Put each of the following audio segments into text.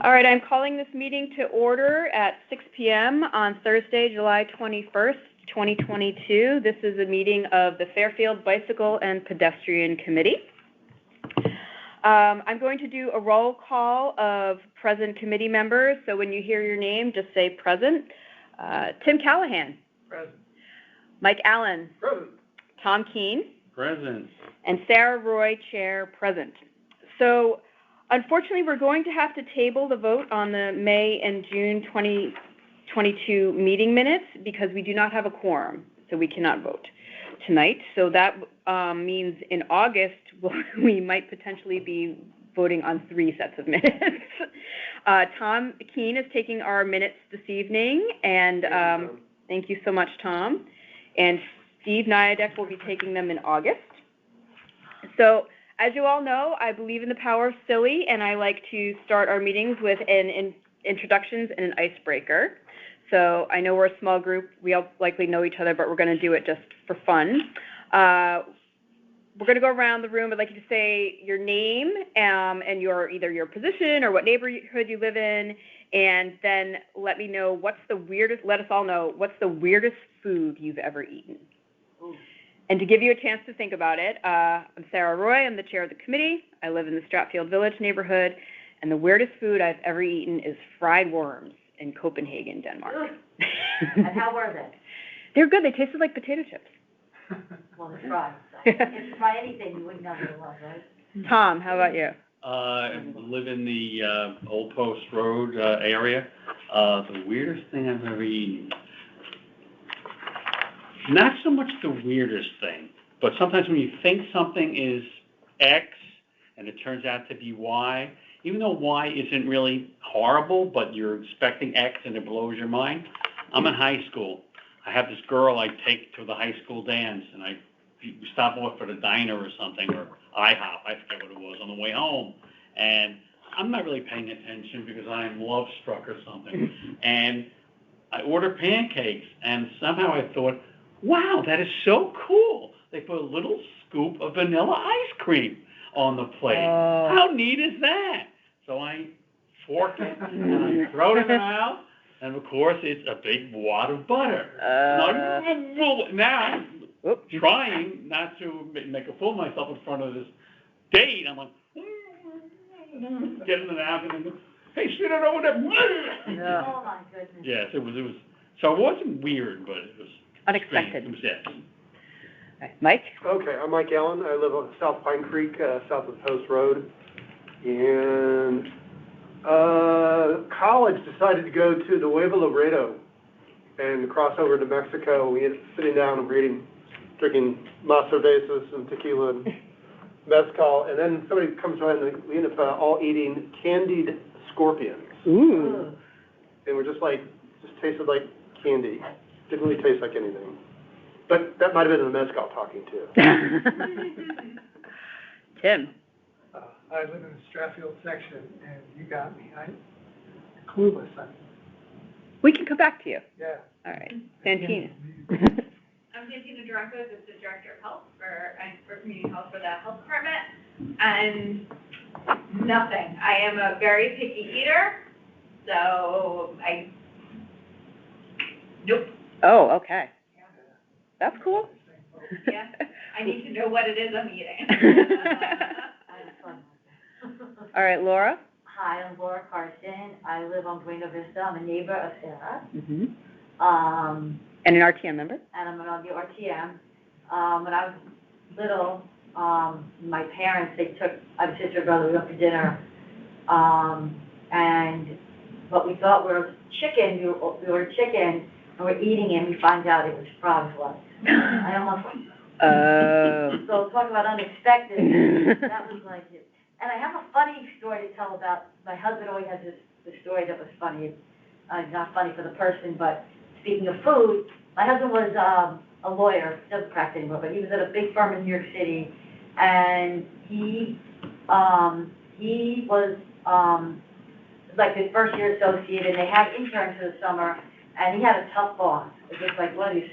All right, I'm calling this meeting to order at 6 p.m. on Thursday, July 21st, 2022. This is a meeting of the Fairfield Bicycle and Pedestrian Committee. I'm going to do a roll call of present committee members, so when you hear your name, just say present. Tim Callahan. Present. Mike Allen. Present. Tom Keene. Present. And Sarah Roy, Chair, present. So, unfortunately, we're going to have to table the vote on the May and June 2022 meeting minutes because we do not have a quorum, so we cannot vote tonight. So that means in August, we might potentially be voting on 3 sets of minutes. Tom Keene is taking our minutes this evening, and thank you so much, Tom. And Steve Nyadek will be taking them in August. So, as you all know, I believe in the power of silly, and I like to start our meetings with introductions and an icebreaker. So I know we're a small group. We all likely know each other, but we're going to do it just for fun. We're going to go around the room. I'd like you to say your name and either your position or what neighborhood you live in, and then let us all know what's the weirdest food you've ever eaten. Ooh. And to give you a chance to think about it, I'm Sarah Roy. I'm the chair of the committee. I live in the Stratfield Village neighborhood, and the weirdest food I've ever eaten is fried worms in Copenhagen, Denmark. And how were they? They're good. They tasted like potato chips. Well, they're fried. So. If you try anything, you wouldn't know what it was, right? Tom, how about you? I live in the Old Post Road area. The weirdest thing I've ever eaten. Not so much the weirdest thing, but sometimes when you think something is X and it turns out to be Y, even though Y isn't really horrible, but you're expecting X and it blows your mind. I'm in high school. I have this girl I take to the high school dance, and we stop off at a diner or something, or IHOP, I forget what it was, on the way home. And I'm not really paying attention because I'm love struck or something. And I order pancakes, and somehow I thought, wow, that is so cool. They put a little scoop of vanilla ice cream on the plate. How neat is that? So I fork it, and I throw it in the mouth, and of course, it's a big wad of butter. Now, trying not to make a fool of myself in front of this date, I'm like, get in the mouth, and then, hey, shoot it over there. Oh, my goodness. Yes, it was. So it wasn't weird, but it was unexpected. It was it. Okay. Mike? Okay, I'm Mike Allen. I live on South Pine Creek, south of Post Road. And college decided to go to the Nuevo Laredo and cross over to Mexico. We ended up sitting down and drinking más cervezas and tequila and mezcal. And then somebody comes around and we end up all eating candied scorpions. Ooh. And we're just tasted like candy. Didn't really taste like anything. But that might have been the mezcal talking too. Tim? I live in the Stratfield section, and you got me. I'm clueless. We can come back to you. Yeah. All right. Santina? I'm Santina Duranco, Assistant Director of Health for Community Health for the Health Department, and nothing. I am a very picky eater, so nope. Oh, okay. Yeah. That's cool. Yeah, I need to know what it is I'm eating. All right, Laura? Hi, I'm Laura Carson. I live on Buena Vista. I'm a neighbor of Sarah. Mm-hmm. And an RTM member? And I'm on the RTM. When I was little, my parents, I have a sister and brother, we went for dinner. And what we thought were chicken, we ordered chicken, and we're eating it, and we find out it was frog's legs. I almost So talk about unexpected. That was like it. And I have a funny story to tell about, my husband always has this story that was funny. It's not funny for the person, but speaking of food, my husband was a lawyer, doesn't practice anymore, but he was at a big firm in New York City, and he was like his first year associate, and they had interns for the summer, and he had a tough boss. It was like one of these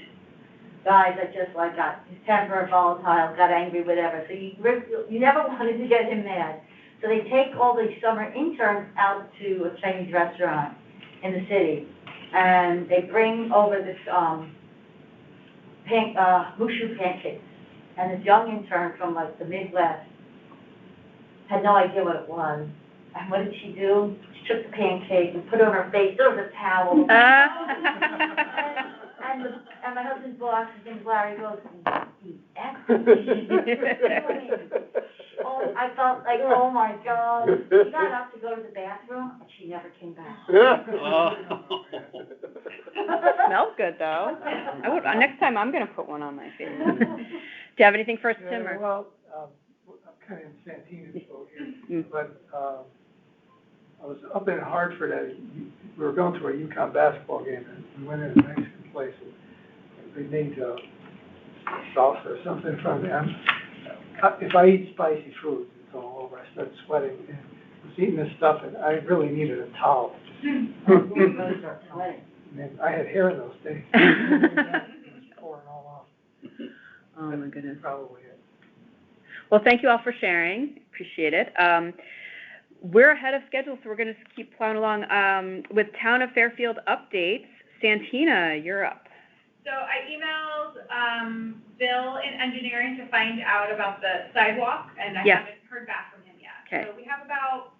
guys that just like got his temper volatile, got angry, whatever. So you never wanted to get him mad. So they take all the summer interns out to a Chinese restaurant in the city, and they bring over this, mushu pancakes. And this young intern from like the Midwest had no idea what it was. And what did she do? She took the pancake and put it on her face. There was a towel. And my husband's boss, his name's Larry, goes, oh, I felt like, oh my God. She got up to go to the bathroom, and she never came back. Smells good, though. Next time, I'm gonna put one on my face. Do you have anything for us, Tim? Or? Well, I'm kind of in Santina's boat here, but I was up in Hartford. We were going to a UConn basketball game, and we went in a Mexican place, and they made salsa or something from it. If I eat spicy food, it's all over. I start sweating, and I was eating this stuff, and I really needed a towel. And I had hair in those days. It was pouring all off. Oh, my goodness. Probably it. Well, thank you all for sharing. Appreciate it. We're ahead of schedule, so we're going to keep plowing along with Town of Fairfield updates. Santina, you're up. So I emailed Bill in engineering to find out about the sidewalk, and I haven't heard back from him yet. Okay. So we have about,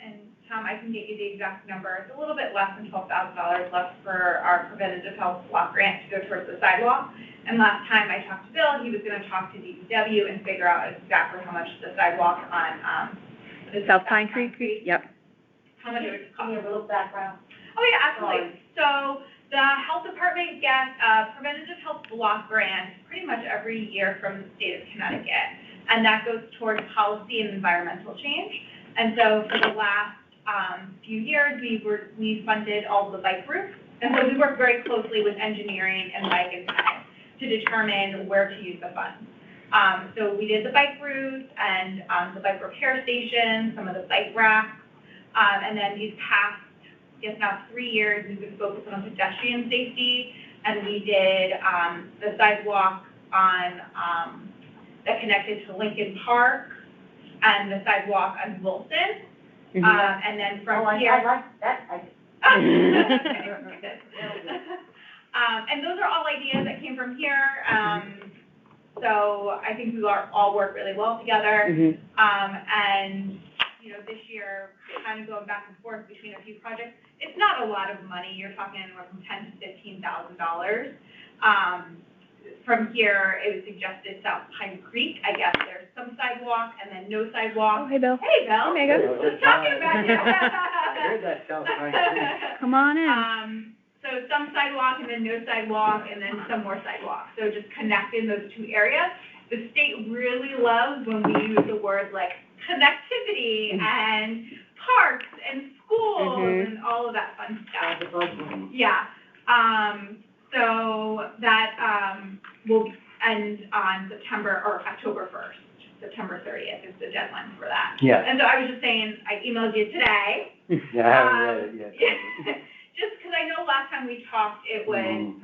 and Tom, I can get you the exact number. It's a little bit less than $12,000 left for our preventative health block grant to go towards the sidewalk. And last time I talked to Bill, he was going to talk to DPW and figure out exactly how much the sidewalk on South Pine Creek? Yep. How much it would cost. Give me a little background. Oh, yeah, absolutely. So the health department gets a preventative health block grant pretty much every year from the state of Connecticut. And that goes towards policy and environmental change. And so for the last few years, we funded all the bike routes. And so we work very closely with engineering and Mike and Ted to determine where to use the funds. So we did the bike routes and the bike repair stations, some of the bike racks, and then these past, I guess now 3 years, we've been focused on pedestrian safety, and we did the sidewalk on that connected to Lincoln Park and the sidewalk on Wilson, and then from here. I like that. And those are all ideas that came from here. So I think we all work really well together. And, you know, this year, kind of going back and forth between a few projects, it's not a lot of money. You're talking anywhere from $10,000 to $15,000. From here, it was suggested South Pine Creek. I guess there's some sidewalk and then no sidewalk. Oh, hey, Bill. Hey, Bill. Hey, Megan. Just talking about you. I heard that South Pine Creek. Come on in. So some sidewalk and then no sidewalk and then some more sidewalk. So just connecting those two areas. The state really loves when we use the words like connectivity and parks and schools and all of that fun stuff. Yeah. So that will end on October 1st. September 30th is the deadline for that. Yeah. And so I was just saying, I emailed you today. Yeah, I haven't read it yet. Just because I know last time we talked, it was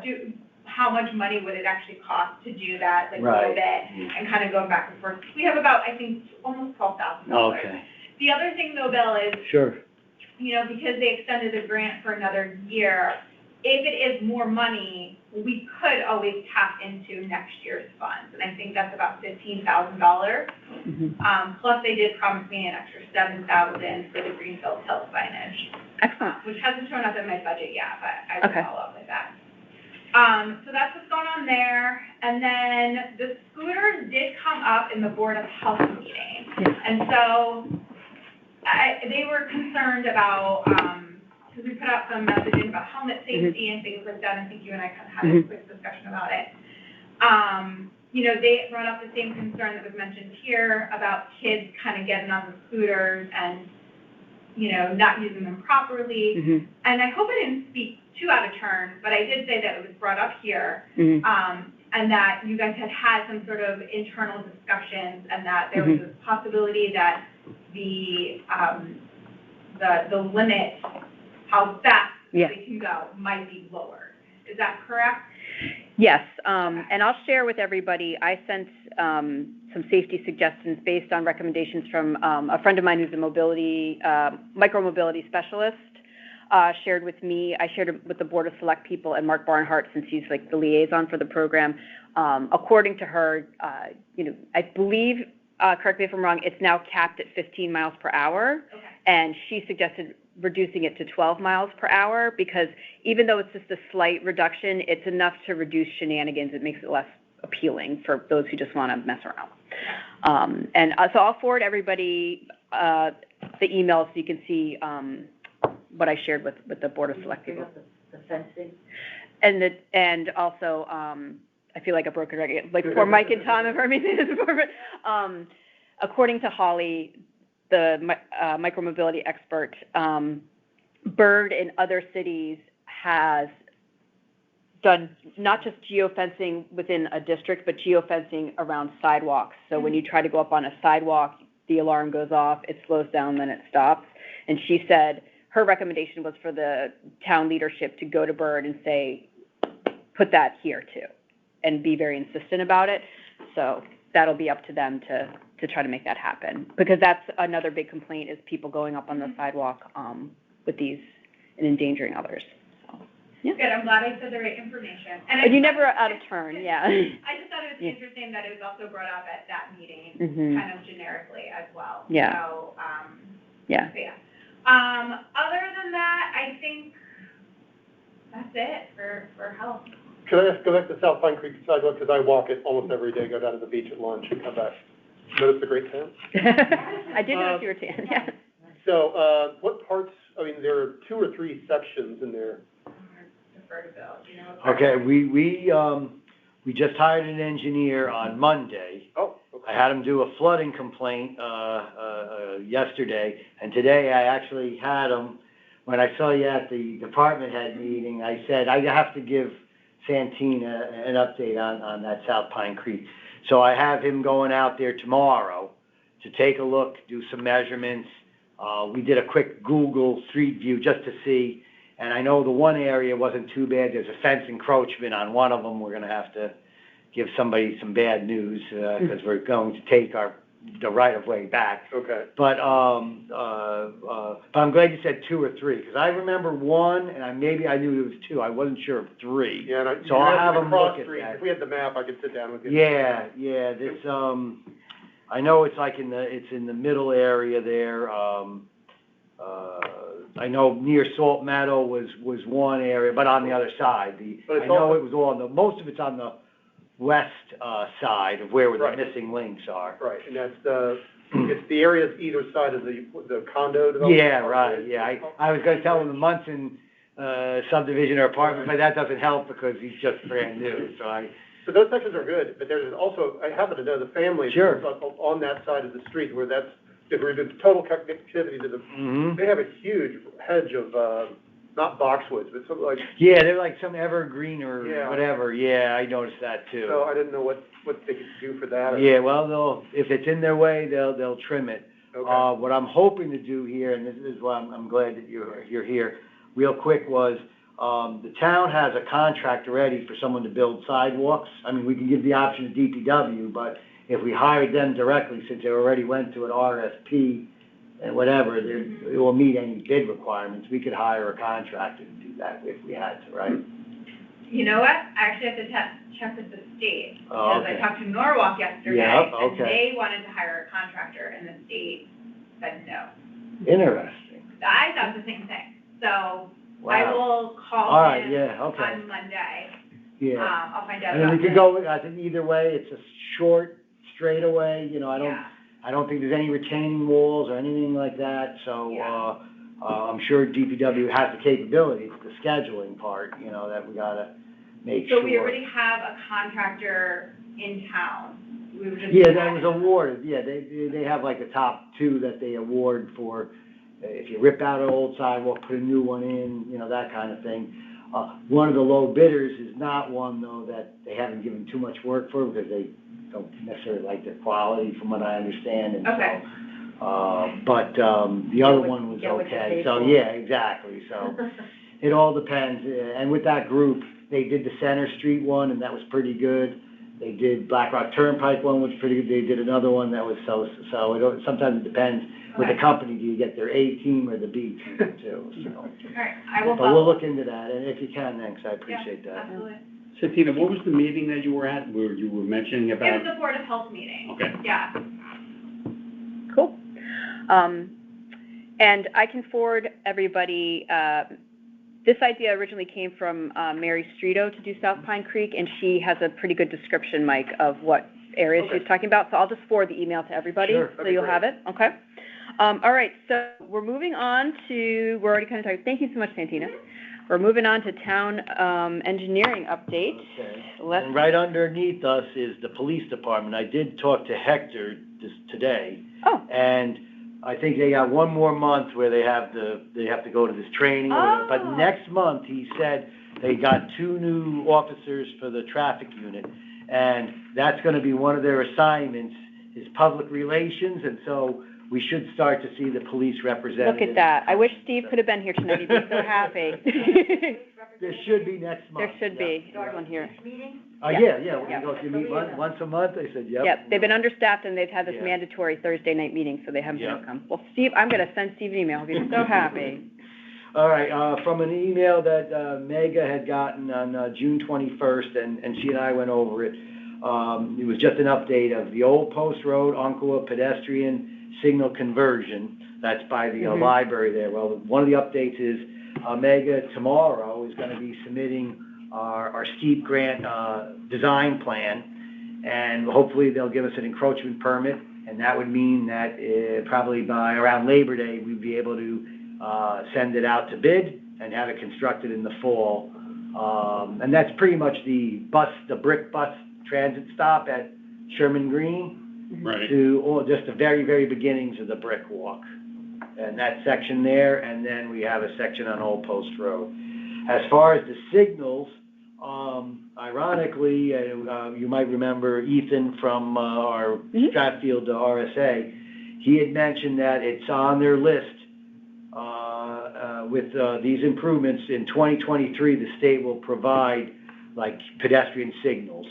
how much money would it actually cost to do that, like a little bit, and kind of going back and forth. We have about, I think, almost $12,000. Okay. The other thing, though, Bill, is, Sure. you know, because they extended the grant for another year, if it is more money, we could always tap into next year's funds, and I think that's about $15,000. Plus, they did promise me an extra $7,000 for the Greenfield hill signage. Excellent. Which hasn't shown up in my budget yet, but I will follow up with that. So that's what's going on there. And then the scooters did come up in the Board of Health meeting. And so they were concerned about, because we put out some messaging about helmet safety and things like that. I think you and I kind of had a quick discussion about it. You know, they brought up the same concern that was mentioned here about kids kind of getting on the scooters and, you know, not using them properly. And I hope I didn't speak too out of turn, but I did say that it was brought up here, and that you guys had some sort of internal discussions, and that there was a possibility that the limit, how fast they can go, might be lowered. Is that correct? Yes, and I'll share with everybody, I sent some safety suggestions based on recommendations from a friend of mine who's a micromobility specialist, shared with me. I shared it with the Board of Select people and Mark Barnhart, since he's like the liaison for the program. According to her, I believe, correct me if I'm wrong, it's now capped at 15 miles per hour. Okay. And she suggested reducing it to 12 miles per hour, because even though it's just a slight reduction, it's enough to reduce shenanigans. It makes it less appealing for those who just want to mess around. So I'll forward everybody the email so you can see what I shared with the Board of Select people. The fencing. And also, I feel like a broken record, like poor Mike and Tom have heard me say this before, but according to Holly, the micromobility expert, Bird in other cities has done not just geofencing within a district, but geofencing around sidewalks. So when you try to go up on a sidewalk, the alarm goes off, it slows down, then it stops. And she said her recommendation was for the town leadership to go to Bird and say, put that here too, and be very insistent about it. So that'll be up to them to try to make that happen, because that's another big complaint, is people going up on the sidewalk with these and endangering others. So, yeah. Good, I'm glad I said the right information. And you never are out of turn, yeah. I just thought it was interesting that it was also brought up at that meeting, kind of generically as well. Yeah. So, yeah. Other than that, I think that's it for health. Can I go back to South Pine Creek sidewalk, because I walk it almost every day, go down to the beach at lunch and come back. Notice the great tan? I did notice you were tan, yeah. So, what parts, there are 2 or 3 sections in there. Defer to Bill, do you know what part? Okay, we just hired an engineer on Monday. Oh, okay. I had him do a flooding complaint, yesterday, and today I actually had him, when I saw you at the department head meeting, I said, I have to give Santina an update on that South Pine Creek. So I have him going out there tomorrow to take a look, do some measurements. We did a quick Google Street View just to see, and I know the one area wasn't too bad. There's a fence encroachment on one of them. We're going to have to give somebody some bad news, because we're going to take the right-of-way back. Okay. But I'm glad you said 2 or 3, because I remember 1, and maybe I knew it was 2. I wasn't sure of 3. Yeah, so I'll have them look at street. that. If we had the map, I could sit down with you. Yeah. This I know it's like it's in the middle area there. I know near Salt Meadow was one area, but on the other side. I know it was most of it's on the west side of where the missing links are. Right, and that's it's the areas either side of the condo development. Yeah, right, yeah. I was going to tell him the Munson subdivision or apartment, but that doesn't help because he's just brand new, So those sections are good, but there's also, I happen to know the family Sure. on that side of the street where if we're in total connectivity to they have a huge hedge of, not boxwoods, but something like. Yeah, they're like some evergreen or whatever. Yeah, I noticed that too. So I didn't know what they could do for that. Yeah, well, if it's in their way, they'll trim it. Okay. What I'm hoping to do here, and this is why I'm glad that you're here, real quick, was the town has a contract already for someone to build sidewalks. We can give the option to DPW, but if we hired them directly, since they already went to an RFP and whatever, it will meet any bid requirements. We could hire a contractor to do that if we had to, right? You know what? I actually have to check with the state, because okay. I talked to Norwalk yesterday, Yep, and they wanted to hire a contractor, and the state said no. Interesting. I thought the same thing, so Wow. I will call All right, him on Monday. Yeah. I'll find out I mean, about we could go, I think either way, it's a short straightaway, I don't think there's any retaining walls or anything like that, so, I'm sure DPW has the capability, it's the scheduling part, that we gotta make sure. So we already have a contractor in town. We were just. Yeah, that was awarded, they have like the top 2 that they award for, if you rip out an old sidewalk, put a new one in, that kind of thing. One of the low bidders is not one, though, that they haven't given too much work for, because they don't necessarily like their quality, from what I understand, and okay. But the other one was okay, so, yeah, exactly, so, it all depends, and with that group, they did the Center Street one, and that was pretty good. They did Black Rock Turnpike one, which was pretty good. They did another one that was so sometimes it depends with the company, do you get their A team or the B team too, so. All right, I will But we'll follow. look into that, and if you can, thanks, I appreciate that. Absolutely. Santina, what was the meeting that you were at, where you were mentioning It about? was the Board of Health meeting. Okay. Yeah. Cool. And I can forward everybody, this idea originally came from Mary Streeto to do South Pine Creek, and she has a pretty good description, Mike, of what areas she was talking about, so I'll just forward the email to everybody, Sure, so that'd be you'll great. have it, okay? All right, so we're moving on to, we're already kind of talking, thank you so much, Santina. We're moving on to town engineering update. Okay. Let's, And right underneath us is the police department. I did talk to Hector today, oh, and I think they got one more month where they have to go to this training. Oh. But next month, he said, they got 2 new officers for the traffic unit, and that's gonna be one of their assignments, is public relations, and so we should start to see the police representatives. look at that. I wish Steve could have been here tonight, he'd be so happy. There should be next month. There should be, there's one here. Meeting? Yeah, we Yeah. can go, if you meet once a month, I said, yep. Yep, they've been understaffed and they've had this Yeah. mandatory Thursday night meeting, so they haven't been able to Yep. come. Well, Steve, I'm gonna send Steve an email, he'll be so happy. All right, from an email that Mega had gotten on June 21st, and she and I went over it. It was just an update of the Old Post Road, Umpqua pedestrian signal conversion. That's by the library there. Well, one of the updates is Mega tomorrow is going to be submitting our steep grant design plan, and hopefully they'll give us an encroachment permit, and that would mean that probably by around Labor Day, we'd be able to send it out to bid and have it constructed in the fall. And that's pretty much the brick bus transit stop at Sherman Green Right. to just the very, very beginnings of the brick walk. And that section there, and then we have a section on Old Post Road. As far as the signals, ironically, you might remember Ethan from our Stratfield RSA, he had mentioned that it's on their list with these improvements. In 2023, the state will provide like pedestrian signals.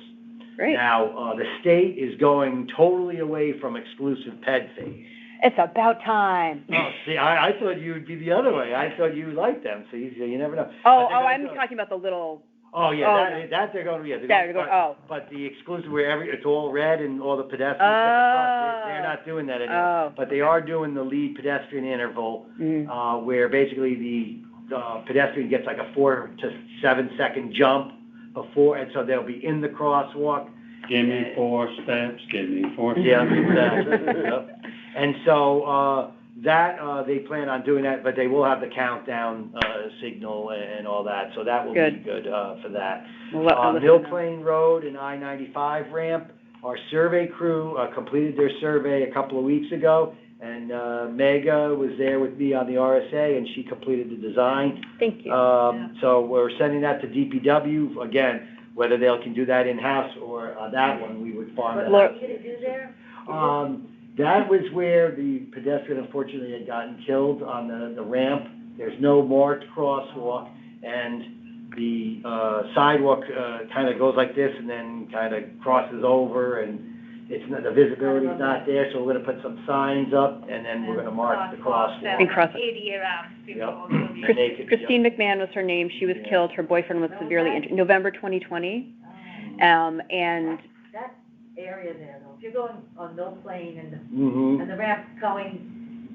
Great. Now, the state is going totally away from exclusive ped fees. It's about time. Oh, see, I thought you would be the other way. I thought you liked them, so you never know. I'm talking about the little, Oh, yeah, no. that they're going to, They're going- but the exclusive where it's all red and all the pedestrians get across, they're not doing that anymore. Oh. But they are doing the lead pedestrian interval, where basically the pedestrian gets like a 4 to 7 second jump before, and so they'll be in the crosswalk. Give me 4 steps, give me 4 steps. Yeah, exactly. Yep. And so, they plan on doing that, but they will have the countdown, signal and all that, so that will be good, for that. Mill Plain Road and I-95 ramp, our survey crew, completed their survey a couple of weeks ago, and, Mega was there with me on the RSA, and she completed the design. thank you. So we're sending that to DPW, again, whether they can do that in-house or, that one, we would farm that out. What did it do there? That was where the pedestrian unfortunately had gotten killed on the ramp. There's no marked crosswalk, and the sidewalk kind of goes like this and then kind of crosses over, and the visibility's not there, so we're going to put some signs up, and then we're going to mark the crosswalk. And cross it. ADA ramps, people Yep. will be. Christine McMahon was her name, she was killed, her boyfriend was severely injured, November 2020. And That area there, though, if you're going on Mill Plain and Mm-hmm. the ramp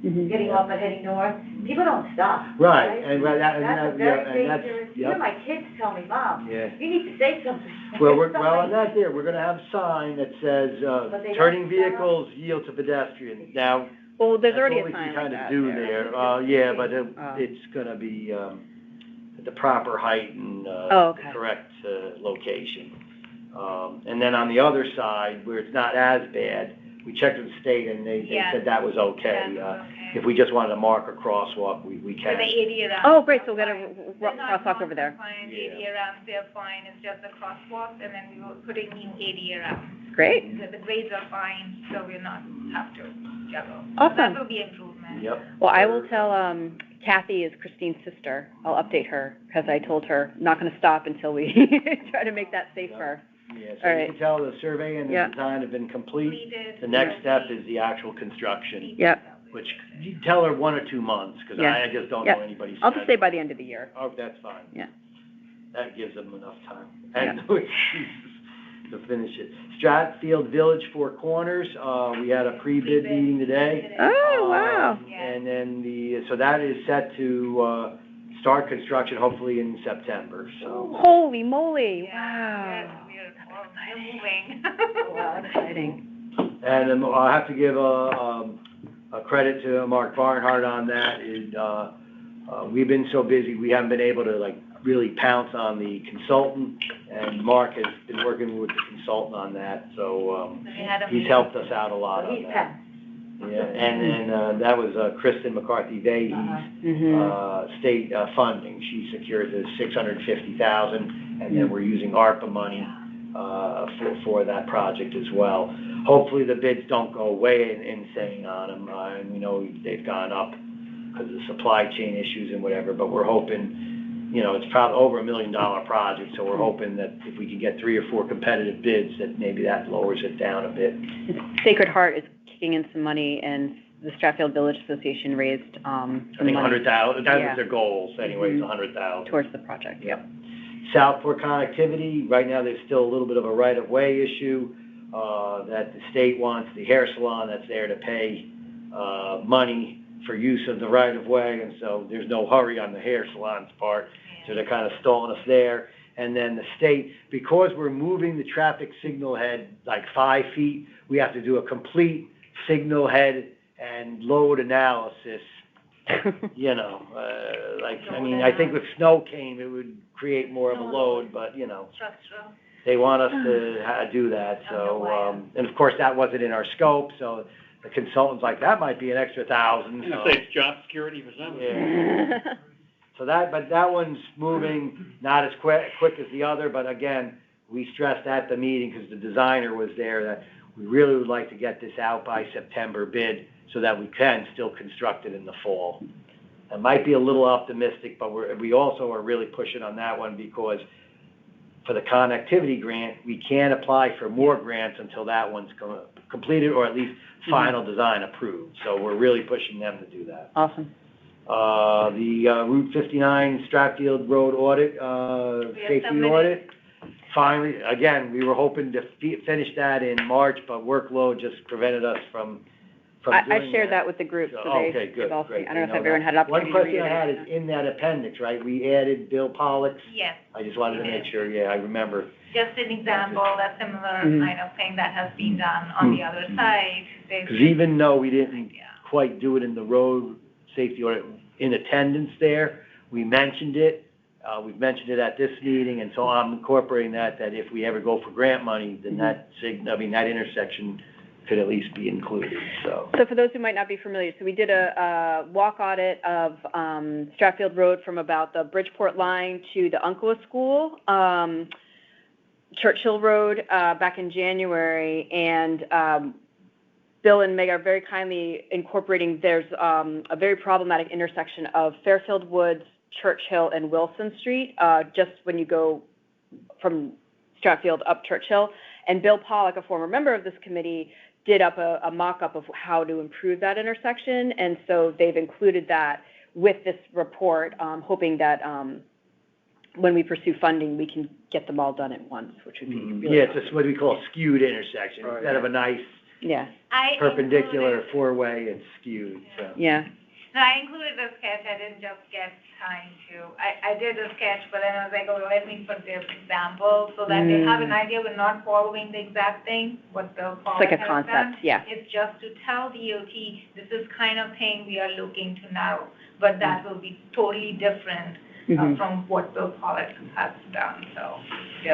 getting off and heading north, people don't stop. Right, and That's a that's, very dangerous, yep. even my kids tell me, Mom, Yeah. you need to say something. Well, on that there, we're gonna have a sign that says, But they don't turning stop. vehicles yield to pedestrians. Now, well, there's that's already all a we sign can like kind of that do there. there. But it's gonna be, at the proper height and, okay. the correct, location. And then on the other side, where it's not as bad, we checked with the state and they said that was okay. If we just wanted to mark a crosswalk, we For can. the ADA ramps. Oh, great, so we'll get a They're not crosswalk over there. non-compliant Yeah. ADA ramps, they're fine, it's just the crosswalks, and then we will put in new ADA ramps. Great, The grades are fine, so we'll not have to juggle. Awesome. That will be improvement. Yep. Well, I will tell, Kathy is Christine's sister. I'll update her, because I told her, not gonna stop until we try to make that safe for her. Yeah, All so you right. can tell the survey and the Yeah. design have been complete. Completed. The next step is the actual construction, Yep, which you tell her 1 or 2 months, because Yeah. I just don't Yep. know anybody's I'll just say schedule. by the end of the year. Oh, that's fine. Yeah. That gives them enough time. And to finish it. Stratfield Village, Four Corners, we had a pre-bid meeting today. Oh, wow. And then so that is set to, start construction hopefully in September, so. Holy moly, Yeah, wow. we're moving. Wow, exciting. And I have to give a credit to Mark Barnhart on that. We've been so busy, we haven't been able to like really pounce on the consultant, and Mark has been working with the consultant on that, so he's helped us out a lot So on he's that. passed. Yeah, and then that was Kristen McCarthy-Vahey's Mm-hmm. state funding. She secured the $650,000, and then we're using ARPA money for that project as well. Hopefully the bids don't go way insane on them, and we know they've gone up because of supply chain issues and whatever, but we're hoping, it's probably over $1 million project, so we're hoping that if we can get 3 or 4 competitive bids, that maybe that lowers it down a bit. Sacred Heart is kicking in some money, and the Stratfield Village Association raised, I think 100,000, that was their goals anyways, Mhm. 100,000. towards the project, yep. Southport connectivity, right now there's still a little bit of a right-of-way issue, that the state wants the hair salon that's there to pay, money for use of the right-of-way, and so there's no hurry on the hair salon's part, so they're kind of stalling us there. And then the state, because we're moving the traffic signal head like 5 feet, we have to do a complete signal head and load analysis, I think if snow came, it would create more of a load, but, Structural. they want us to do that, so, and of course, that wasn't in our scope, so the consultant's like, that might be an extra $1,000, I'm so. gonna say it's job security for some. Yeah. So but that one's moving not as quick as the other, but again, we stressed at the meeting, because the designer was there, that we really would like to get this out by September bid, so that we can still construct it in the fall. It might be a little optimistic, but we also are really pushing on that one, because for the connectivity grant, we can't apply for more grants until that one's completed, or at least final design approved, so we're really pushing them to do that. Awesome. The Route 59 Stratfield Road audit, safety audit. Finally, again, we were hoping to finish that in March, but workload just prevented us from doing that. I shared that with the group, so Okay, good, they've all great. seen. I don't know if They everyone had an opportunity to read it. One question I had is in that appendix, right? We added Bill Pollock's. Yes, I just wanted to make sure, I remember. just an example, a similar Mhm. kind of thing that has been done on the other side. Because even though we didn't quite do it in the road safety audit in attendance there, we mentioned it. We've mentioned it at this meeting, and so I'm incorporating that if we ever go for grant money, then that intersection could at least be included, so. So for those who might not be familiar, so we did a walk audit of Stratfield Road from about the Bridgeport line to the Uncloa School, Churchill Road, back in January, and Bill and Meg are very kindly incorporating, there's a very problematic intersection of Fairfield Woods, Churchill, and Wilson Street, just when you go from Stratfield up Churchill. And Bill Pollock, a former member of this committee, did up a mock-up of how to improve that intersection, and so they've included that with this report, hoping that when we pursue funding, we can get them all done at once, which would be really it's just what we call a skewed intersection. Right. Instead of a nice Yeah, perpendicular four-way, it's skewed, so. yeah. So I included a sketch, I didn't just get time to, I did a sketch, but then I was like, oh, let me put this example, so that they have an idea, we're not following the exact thing, what Bill Pollock It's like a has done. concept, yeah. It's just to tell DOT, this is kind of thing we are looking to narrow, but that will be totally different from what Bill Pollock has done, so.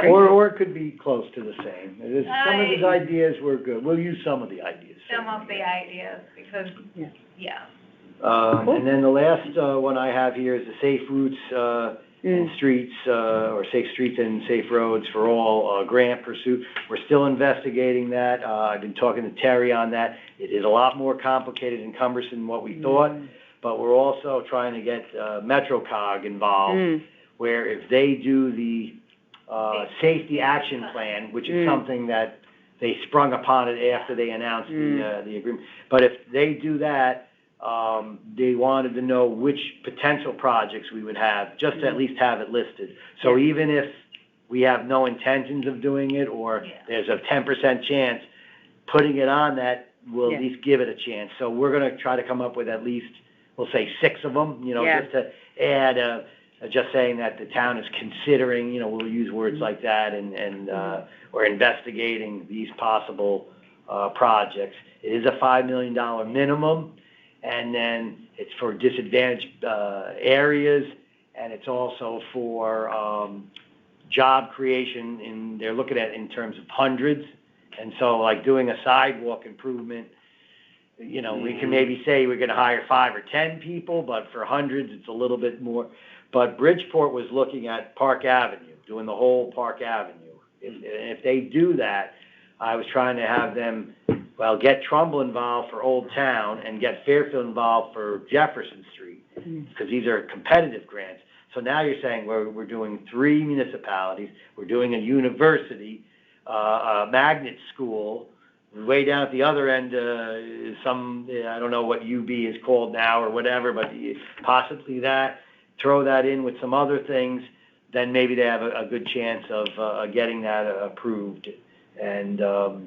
Or it could be close to the same. Some of his ideas were good. We'll use some of the ideas. Some of the ideas, because, And then the last one I have here is the Safe Routes and Streets, or Safe Streets and Safe Roads for All grant pursuit. We're still investigating that. I've been talking to Terry on that. It is a lot more complicated and cumbersome than what we thought, but we're also trying to get MetroCog involved, where if they do the safety action plan, which is something that they sprung upon it after they announced the agreement. But if they do that, they wanted to know which potential projects we would have, just to at least have it listed. So even if we have no intentions of doing it, or there's a 10% chance, putting it on that will at least give it a chance. So we're gonna try to come up with at least, we'll say 6 of them, just to add, just saying that the town is considering, we'll use words like that, and or investigating these possible projects. It is a $5 million minimum, and then it's for disadvantaged areas, and it's also for job creation, and they're looking at it in terms of hundreds. And so, like doing a sidewalk improvement, we can maybe say we're gonna hire 5 or 10 people, but for hundreds, it's a little bit more. But Bridgeport was looking at Park Avenue, doing the whole Park Avenue. If they do that, I was trying to have them, get Trumbull involved for Old Town and get Fairfield involved for Jefferson Street, because these are competitive grants. So now you're saying we're doing 3 municipalities, we're doing a university, a magnet school, way down at the other end is I don't know what UB is called now or whatever, but possibly that, throw that in with some other things, then maybe they have a good chance of getting that approved. And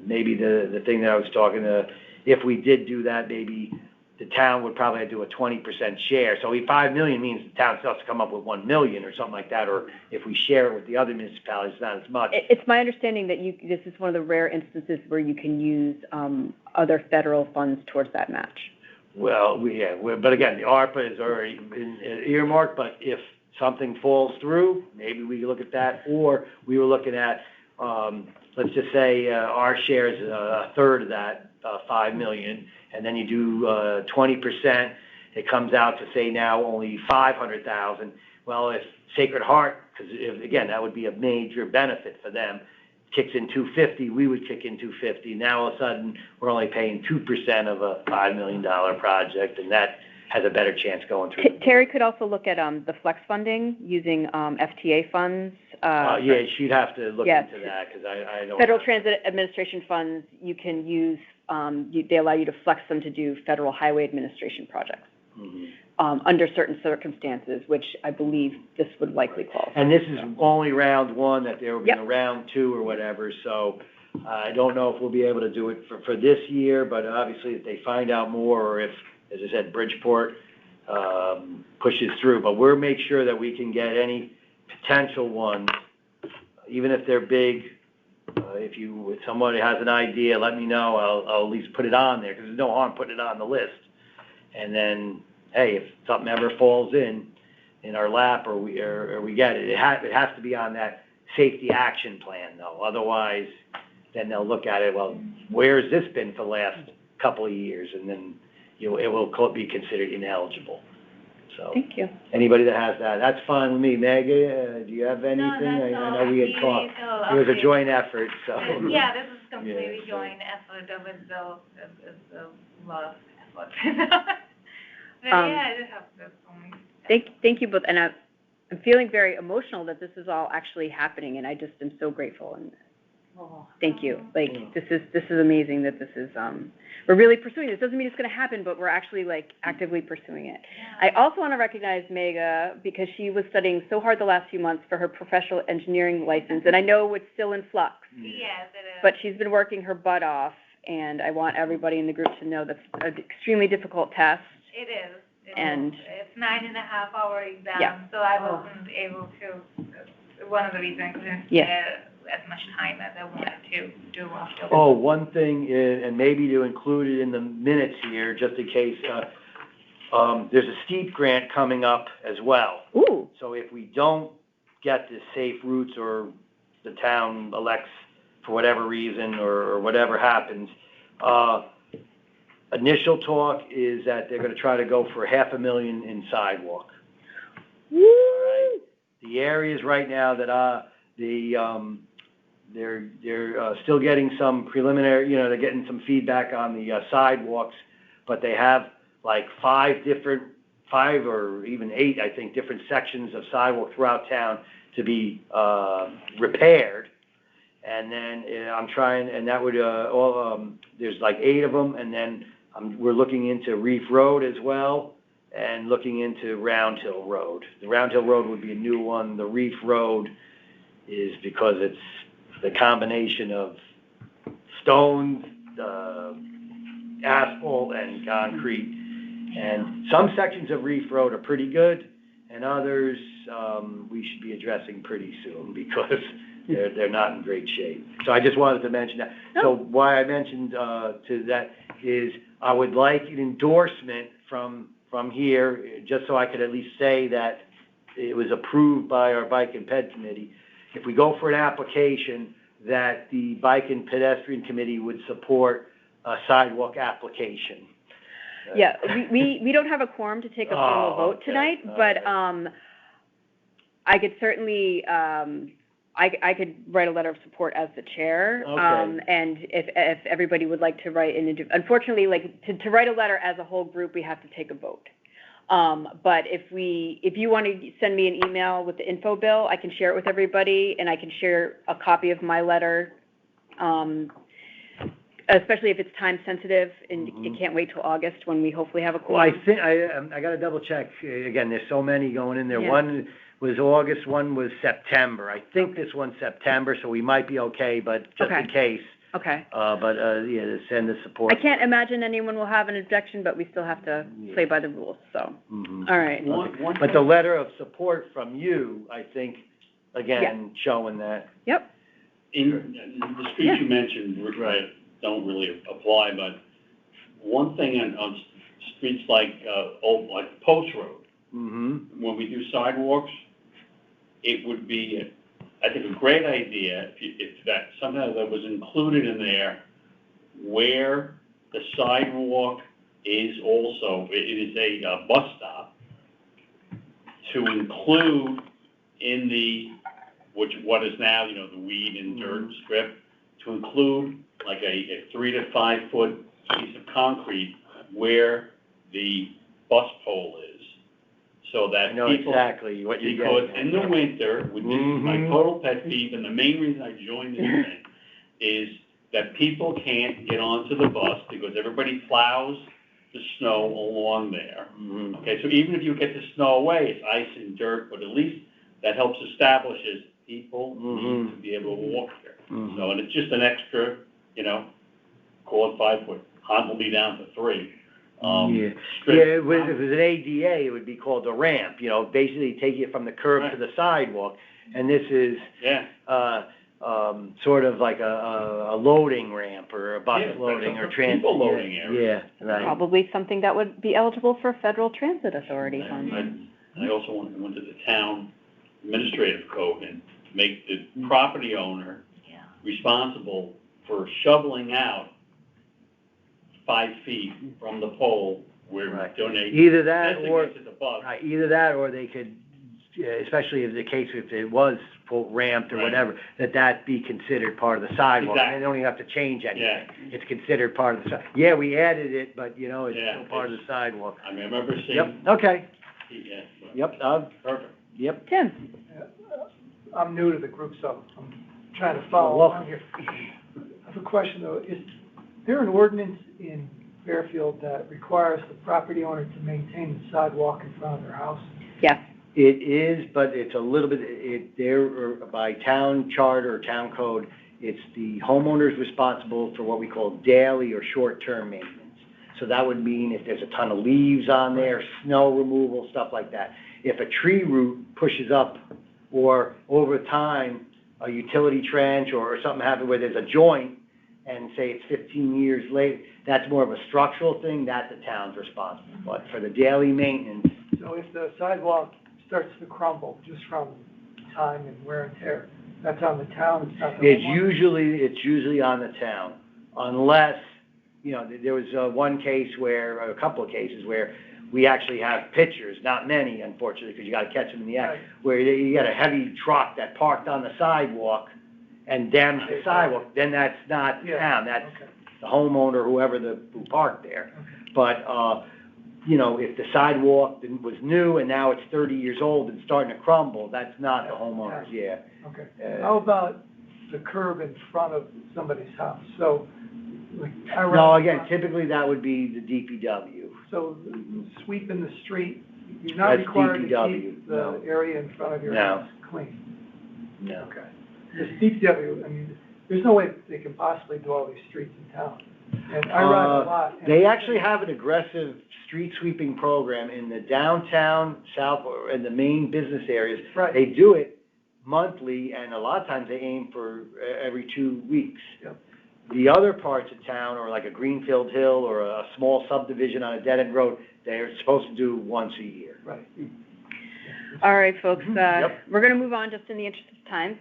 maybe the thing that I was talking to, if we did do that, maybe the town would probably do a 20% share. So $5 million means the town still has to come up with $1 million or something like that, or if we share it with the other municipalities, it's not as much. It's my understanding that this is one of the rare instances where you can use other federal funds towards that match. Well, but again, the ARPA is already earmarked, but if something falls through, maybe we look at that, or we were looking at, let's just say our share is a third of that, $5 million, and then you do 20%, it comes out to say now only $500,000. Well, if Sacred Heart, because again, that would be a major benefit for them, kicks in $250, we would kick in $250. Now all of a sudden, we're only paying 2% of a $5 million project, and that has a better chance going through. Terry could also look at the flex funding using FTA funds. She'd have to look into that, because I don't. Federal Transit Administration funds, you can use, they allow you to flex them to do Federal Highway Administration projects. Under certain circumstances, which I believe this would likely qualify. And this is only round 1, that there will be a round 2 or whatever, so I don't know if we'll be able to do it for this year, but obviously if they find out more, or if, as I said, Bridgeport pushes through. But we'll make sure that we can get any potential ones, even if they're big. If somebody has an idea, let me know. I'll at least put it on there, because there's no harm putting it on the list. And then, hey, if something ever falls in our lap, or we get it, it has to be on that safety action plan, though. Otherwise, then they'll look at it. Well, where has this been for the last couple of years? And then it will be considered ineligible. So, thank you. Anybody that has that, that's fine with me. Meg, do you have anything? No, I know we had talked. It was a joint effort, so. Yeah, this is completely joint effort. It's a lot of effort. But I just have this only. Thank you both, and I'm feeling very emotional that this is all actually happening, and I just am so grateful, and thank you. This is amazing that this is, we're really pursuing this. Doesn't mean it's going to happen, but we're actually actively pursuing it. Yeah. I also want to recognize Mega, because she was studying so hard the last few months for her professional engineering license, and I know it's still in flux. Yes, it is. But she's been working her butt off, and I want everybody in the group to know that's an extremely difficult test. It is. It's 9.5-hour exam, so I wasn't able to. One of the reasons I couldn't spare as much time as I wanted to do after. Oh, one thing, and maybe to include it in the minutes here, just in case, there's a steep grant coming up as well. Ooh. So if we don't get the safe routes, or the town elects for whatever reason, or whatever happens, initial talk is that they're gonna try to go for $500,000 in sidewalk. Woo! All right? The areas right now that, they're still getting some preliminary, they're getting some feedback on the sidewalks, but they have like 5 or even 8, I think, different sections of sidewalk throughout town to be repaired. And then I'm trying, and that would there's like 8 of them, and then we're looking into Reef Road as well, and looking into Round Hill Road. The Round Hill Road would be a new one. The Reef Road is because it's the combination of stones, asphalt, and concrete. And some sections of Reef Road are pretty good, and others we should be addressing pretty soon because they're not in great shape. So I just wanted to mention that. No. So why I mentioned to that is I would like an endorsement from here, just so I could at least say that it was approved by our Bike and Ped Committee. If we go for an application, that the Bike and Pedestrian Committee would support a sidewalk application. Yeah, we don't have a quorum to take a formal vote tonight, but I could certainly, I could write a letter of support as the chair. Okay. And if everybody would like to write unfortunately, like, to write a letter as a whole group, we have to take a vote. But if you want to send me an email with the info bill, I can share it with everybody, and I can share a copy of my letter, especially if it's time sensitive, and it can't wait till August when we hopefully have a Well, I quorum. think, I gotta double check, again, there's so many going in there. Yeah. One was August, one was September. I think this one's September, so we might be okay, but just in case. Okay. To send the support. I can't imagine anyone will have an objection, but we still have to play by the rules, so. All right. But the letter of support from you, I think, again, showing that. Yep. In the streets you mentioned, right, don't really apply, but one thing on streets like Post Road, when we do sidewalks, it would be, I think, a great idea if that somehow that was included in there, where the sidewalk is also, it is a bus stop, to include in what is now, the weed and dirt strip, to include like a 3 to 5 foot piece of concrete where the bus pole is, so that I know people, exactly what you're because getting in the winter, which is my total pet peeve, and the main reason I joined this thing, is that people can't get onto the bus because everybody plows the snow along there. Okay, so even if you get the snow away, it's ice and dirt, but at least that helps establish as people need to be able to walk there. So, and it's just an extra, call it 5 foot, Hunt will be down to 3. If it was an ADA, it would be called a ramp, basically take it from the curb to the sidewalk. And this is sort of like a loading ramp or a bus loading or transit. People loading area. Yeah, right. Probably something that would be eligible for Federal Transit Authority funds. I also want to go into the town administrative code and make the property owner responsible for shoveling out 5 feet from the pole where we donate. Either that or they could, especially if it was ramped or whatever, that be considered part of the sidewalk. Exactly. And they don't even have to change anything. It's considered part of the sidewalk. Yeah, we added it, but it's still part of the sidewalk. I remember seeing. Yep, okay. Yep, Perfect. Yep. Tim? I'm new to the group, so I'm trying to follow along here. I have a question, though. Is there an ordinance in Fairfield that requires the property owner to maintain the sidewalk in front of their house? Yes. It is, but it's a little bit, by town charter or town code, it's the homeowner's responsible for what we call daily or short-term maintenance. So that would mean if there's a ton of leaves on there, snow removal, stuff like that. If a tree root pushes up, or over time, a utility trench or something happened where there's a joint, and say it's 15 years later, that's more of a structural thing, that the town's responsible. But for the daily maintenance. So if the sidewalk starts to crumble just from time and wear and tear, that's on the town, it's not the homeowner? It's usually on the town, unless, you know, there was one case where, or a couple of cases where we actually have pictures, not many, unfortunately, because you got to catch them in the act, Right. where you got a heavy truck that parked on the sidewalk and damaged the sidewalk, then that's not Yeah. town, that's Okay. the homeowner, who parked there. Okay. But, you know, if the sidewalk was new and now it's 30 years old and starting to crumble, that's not the homeowner's, yeah. Okay. Uh, How about the curb in front of somebody's house? So, like, I No, run- again, typically that would be the DPW. So sweeping the street, you're not That's required to DPW, keep the no. area in front of your No. house clean? No. Okay. Because DPW, I mean, there's no way they can possibly do all these streets in town. And I ride a lot. and- They actually have an aggressive street sweeping program in the downtown, south, and the main business areas. Right. They do it monthly, and a lot of times they aim for every 2 weeks. Yep. The other parts of town, or like a Greenfield Hill or a small subdivision on a dead-end road, they're supposed to do once a year. Right. All right, folks, Yep. we're gonna move on just in the interest of time.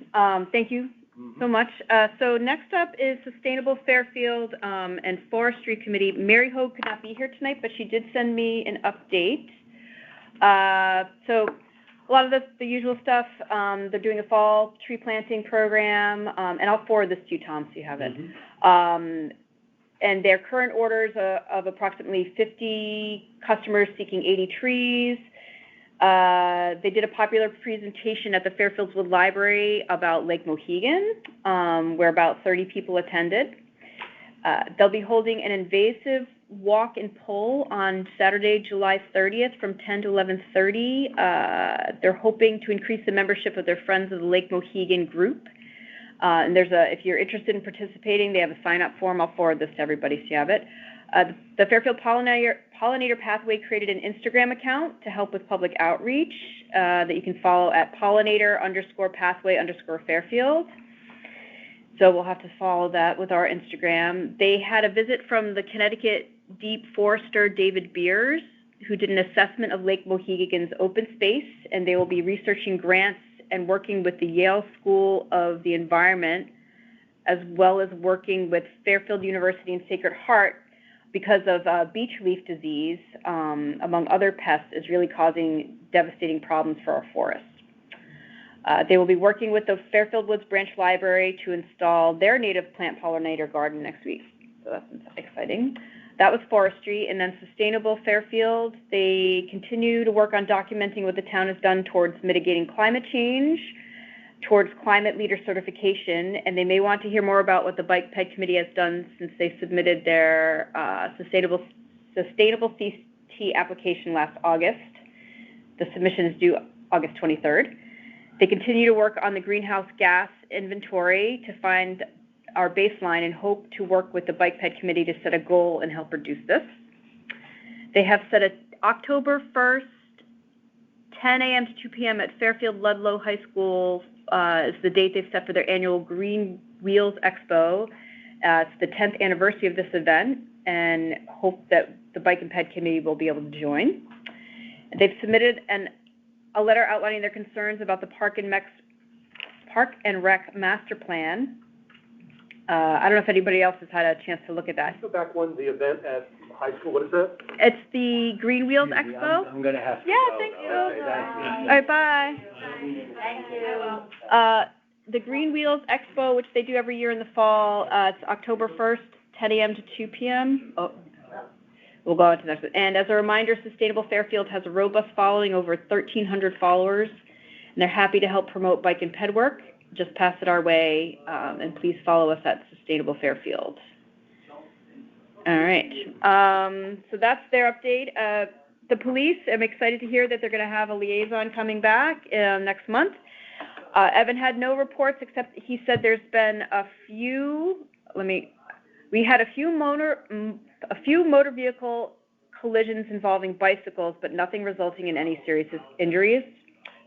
Thank you so much. So next up is Sustainable Fairfield, and Forestry Committee. Mary Hogue could not be here tonight, but she did send me an update. So a lot of the usual stuff, they're doing a fall tree planting program, and I'll forward this to you, Tom, so you have it. And their current orders of approximately 50 customers seeking 80 trees. They did a popular presentation at the Fairfield Wood Library about Lake Mohegan, where about 30 people attended. They'll be holding an invasive walk and pull on Saturday, July 30th from 10 to 11:30. They're hoping to increase the membership of their Friends of the Lake Mohegan group. And if you're interested in participating, they have a sign-up form. I'll forward this to everybody so you have it. The Fairfield Pollinator Pathway created an Instagram account to help with public outreach that you can follow at pollinator_pathway_Fairfield. So we'll have to follow that with our Instagram. They had a visit from the Connecticut Deep Forester, David Beers, who did an assessment of Lake Mohegan's open space, and they will be researching grants and working with the Yale School of the Environment, as well as working with Fairfield University and Sacred Heart, because of beech leaf disease, among other pests, is really causing devastating problems for our forests. They will be working with the Fairfield Woods Branch Library to install their native plant pollinator garden next week. So that's exciting. That was forestry. And then Sustainable Fairfield, they continue to work on documenting what the town has done towards mitigating climate change, towards climate leader certification, and they may want to hear more about what the Bike Ped Committee has done since they submitted their sustainable CT application last August. The submission is due August 23rd. They continue to work on the greenhouse gas inventory to find our baseline and hope to work with the Bike Ped Committee to set a goal and help reduce this. They have set a October 1st, 10 a.m. to 2 p.m. at Fairfield Ludlow High School is the date they've set for their annual Green Wheels Expo. It's the 10th anniversary of this event, and hope that the Bike and Ped Committee will be able to join. They've submitted a letter outlining their concerns about the Park and Rec Master Plan. I don't know if anybody else has had a chance to look at that. Go back one, the event at high school, what is that? It's the Green Wheels Expo. I'm gonna have to Yeah, go, thank you. though. Okay, thank you. All right, bye. Thank you. The Green Wheels Expo, which they do every year in the fall, it's October 1st, 10 a.m. to 2 p.m. Oh, we'll go on to the next one. And as a reminder, Sustainable Fairfield has a robust following, over 1,300 followers, and they're happy to help promote bike and ped work. Just pass it our way, and please follow us at Sustainable Fairfield. All right, so that's their update. The police, I'm excited to hear that they're going to have a liaison coming back next month. Evan had no reports, except he said there's been a few motor vehicle collisions involving bicycles, but nothing resulting in any serious injuries.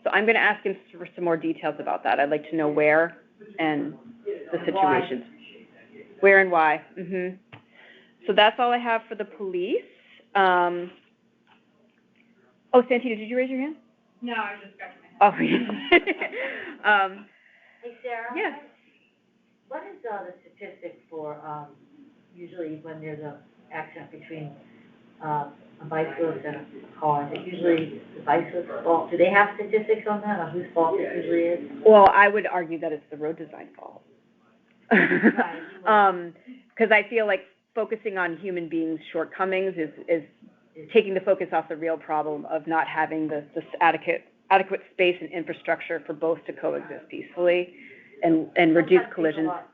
So I'm going to ask him for some more details about that. I'd like to know where and the situations. Where and why. So that's all I have for the police. Oh, Santina, did you raise your hand? No, I was just scratching my head. Oh, Hey, Sarah? yeah. What is the statistic for usually when there's a accident between, a bicyclist and a car, it's usually the bicyclist's fault. Do they have statistics on that, on whose fault it usually is? Well, I would argue that it's the road design fault. Because I feel like focusing on human beings' shortcomings is taking the focus off the real problem of not having the adequate space and infrastructure for both to coexist peacefully and reduce collisions. Sometimes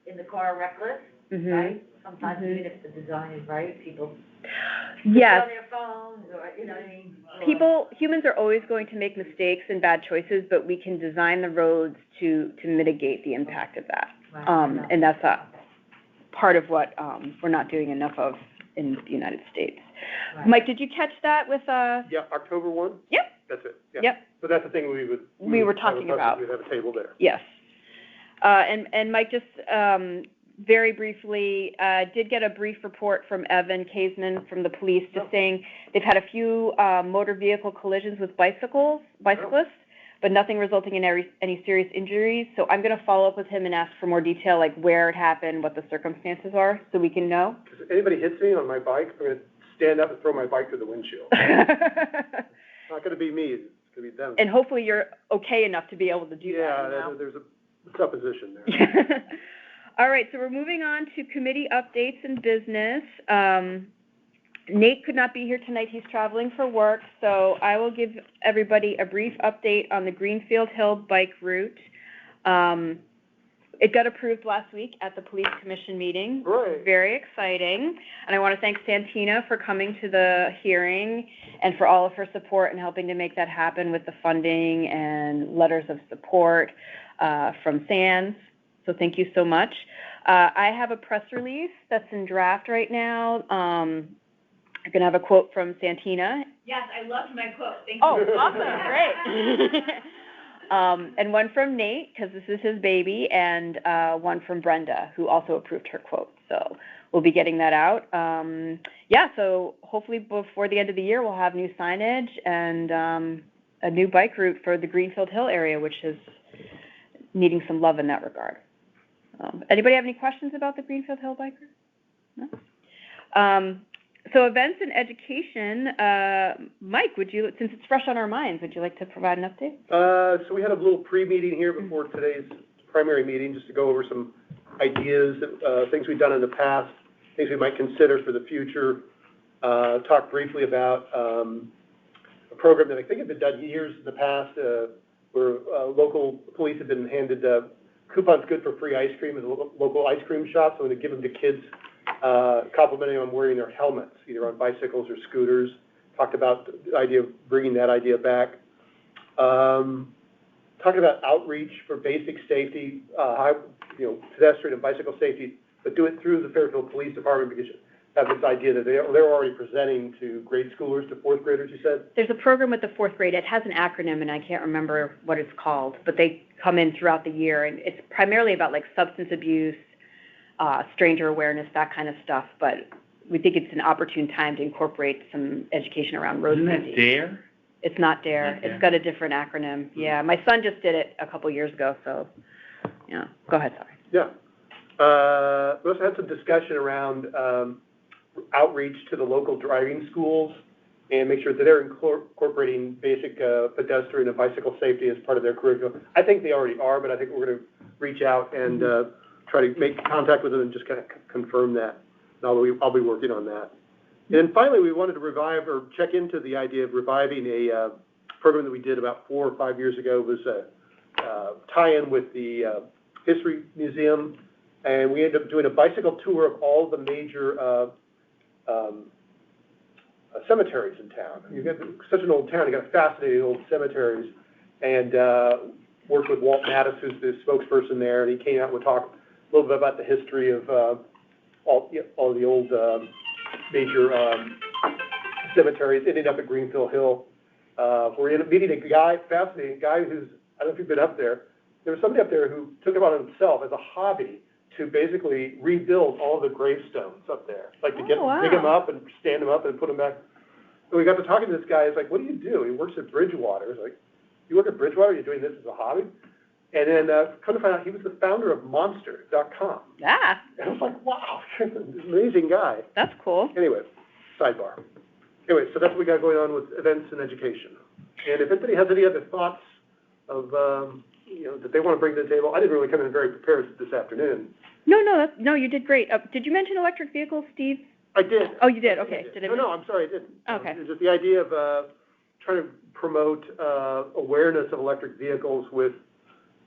people are in the car reckless, right? Sometimes even if the design is right, people yes. on their phones or, you know what I mean? Humans are always going to make mistakes and bad choices, but we can design the roads to mitigate the impact of that. Right. And that's a part of what we're not doing enough of in the United States. Right. Mike, did you catch that with Yeah, October 1? Yep. That's it, yeah. Yep. So that's the thing we were talking about. We'd have a table there. Yes. And Mike, just very briefly, did get a brief report from Evan Kaisman from the police, just saying they've had a few motor vehicle collisions with bicyclists, but nothing resulting in any serious injuries. So I'm going to follow up with him and ask for more detail, like where it happened, what the circumstances are, so we can know. If anybody hits me on my bike, I'm going to stand up and throw my bike through the windshield. It's not going to be me, it's going to be them. And hopefully you're okay enough to be able to do that. Yeah, there's a supposition there. All right, so we're moving on to committee updates and business. Nate could not be here tonight. He's traveling for work, so I will give everybody a brief update on the Greenfield Hill bike route. It got approved last week at the Police Commission meeting. Right. Very exciting. And I want to thank Santina for coming to the hearing and for all of her support and helping to make that happen with the funding and letters of support from SANS. So thank you so much. I have a press release that's in draft right now. I'm going to have a quote from Santina. Yes, I loved my quote. Thank you. Oh, awesome. Great. And one from Nate, because this is his baby, and one from Brenda, who also approved her quote. So we'll be getting that out. So hopefully before the end of the year, we'll have new signage and a new bike route for the Greenfield Hill area, which is needing some love in that regard. Anybody have any questions about the Greenfield Hill bike route? No? So events and education, Mike, since it's fresh on our minds, would you like to provide an update? So we had a little pre-meeting here before today's primary meeting, just to go over some ideas, things we've done in the past, things we might consider for the future. Talk briefly about a program that I think had been done years in the past, where local police have been handed coupons good for free ice cream at a local ice cream shop, so they give them to kids, complimenting on wearing their helmets, either on bicycles or scooters. Talked about the idea of bringing that idea back. Talking about outreach for basic safety, pedestrian and bicycle safety, but do it through the Fairfield Police Department, because you have this idea that they're already presenting to grade schoolers, to fourth graders, you said? There's a program with the fourth grade. It has an acronym, and I can't remember what it's called, but they come in throughout the year, and it's primarily about like substance abuse, stranger awareness, that kind of stuff, but we think it's an opportune time to incorporate some education around road safety. Isn't that DARE? It's not DARE. It's got a different acronym. Yeah, my son just did it a couple years ago, so, yeah. Go ahead, sorry. Yeah. We also had some discussion around outreach to the local driving schools and make sure that they're incorporating basic pedestrian and bicycle safety as part of their curriculum. I think they already are, but I think we're going to reach out and try to make contact with them and just kind of confirm that. I'll be working on that. And then finally, we wanted to revive or check into the idea of reviving a program that we did about 4 or 5 years ago. It was a tie-in with the History Museum, and we ended up doing a bicycle tour of all the major cemeteries in town. You've got such an old town, you've got fascinating old cemeteries, and worked with Walt Mattis, who's the spokesperson there, and he came out and would talk a little bit about the history of all the old major cemeteries, ending up at Greenfield Hill. We're meeting a guy, fascinating guy, who's, I don't know if you've been up there. There was somebody up there who took it on himself as a hobby to basically rebuild all the gravestones up there, like to dig them up and stand them up and put them back. And we got to talking to this guy. He's like, "What do you do?" He works at Bridgewater. He's like, "You work at Bridgewater? You're doing this as a hobby?" And then, come to find out, he was the founder of Monster.com. Ah, And I was like, wow, amazing guy. that's cool. Anyway, sidebar. Anyway, so that's what we got going on with events and education. And if anybody has any other thoughts of, that they want to bring to the table, I didn't really come in very prepared this afternoon. No, you did great. Did you mention electric vehicles, Steve? I did. Oh, you did, okay. No, I'm sorry, I didn't. Okay. It was just the idea of, trying to promote, awareness of electric vehicles with,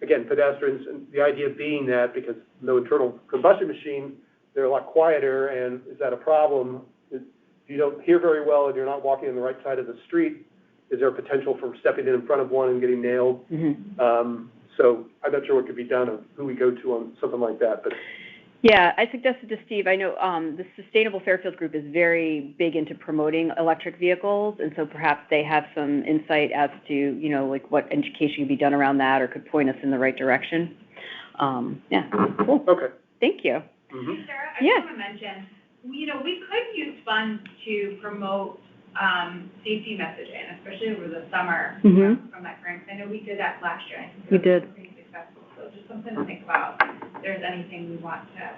again, pedestrians, and the idea being that because no internal combustion machine, they're a lot quieter, and is that a problem? If you don't hear very well and you're not walking on the right side of the street, is there a potential for stepping in front of one and getting nailed? Mm-hmm. So I'm not sure what could be done or who we go to on something like that, but. Yeah, I suggested to Steve, I know the Sustainable Fairfield group is very big into promoting electric vehicles, and so perhaps they have some insight as to, like what education can be done around that or could point us in the right direction. Yeah, cool. Okay. Thank you. Mm-hmm. Sarah, I just want to mention, we could use funds to promote safety messaging, especially over the summer from that grant. I know we did that last year. I think We did. It was pretty successful. So just something to think about. If there's anything we want to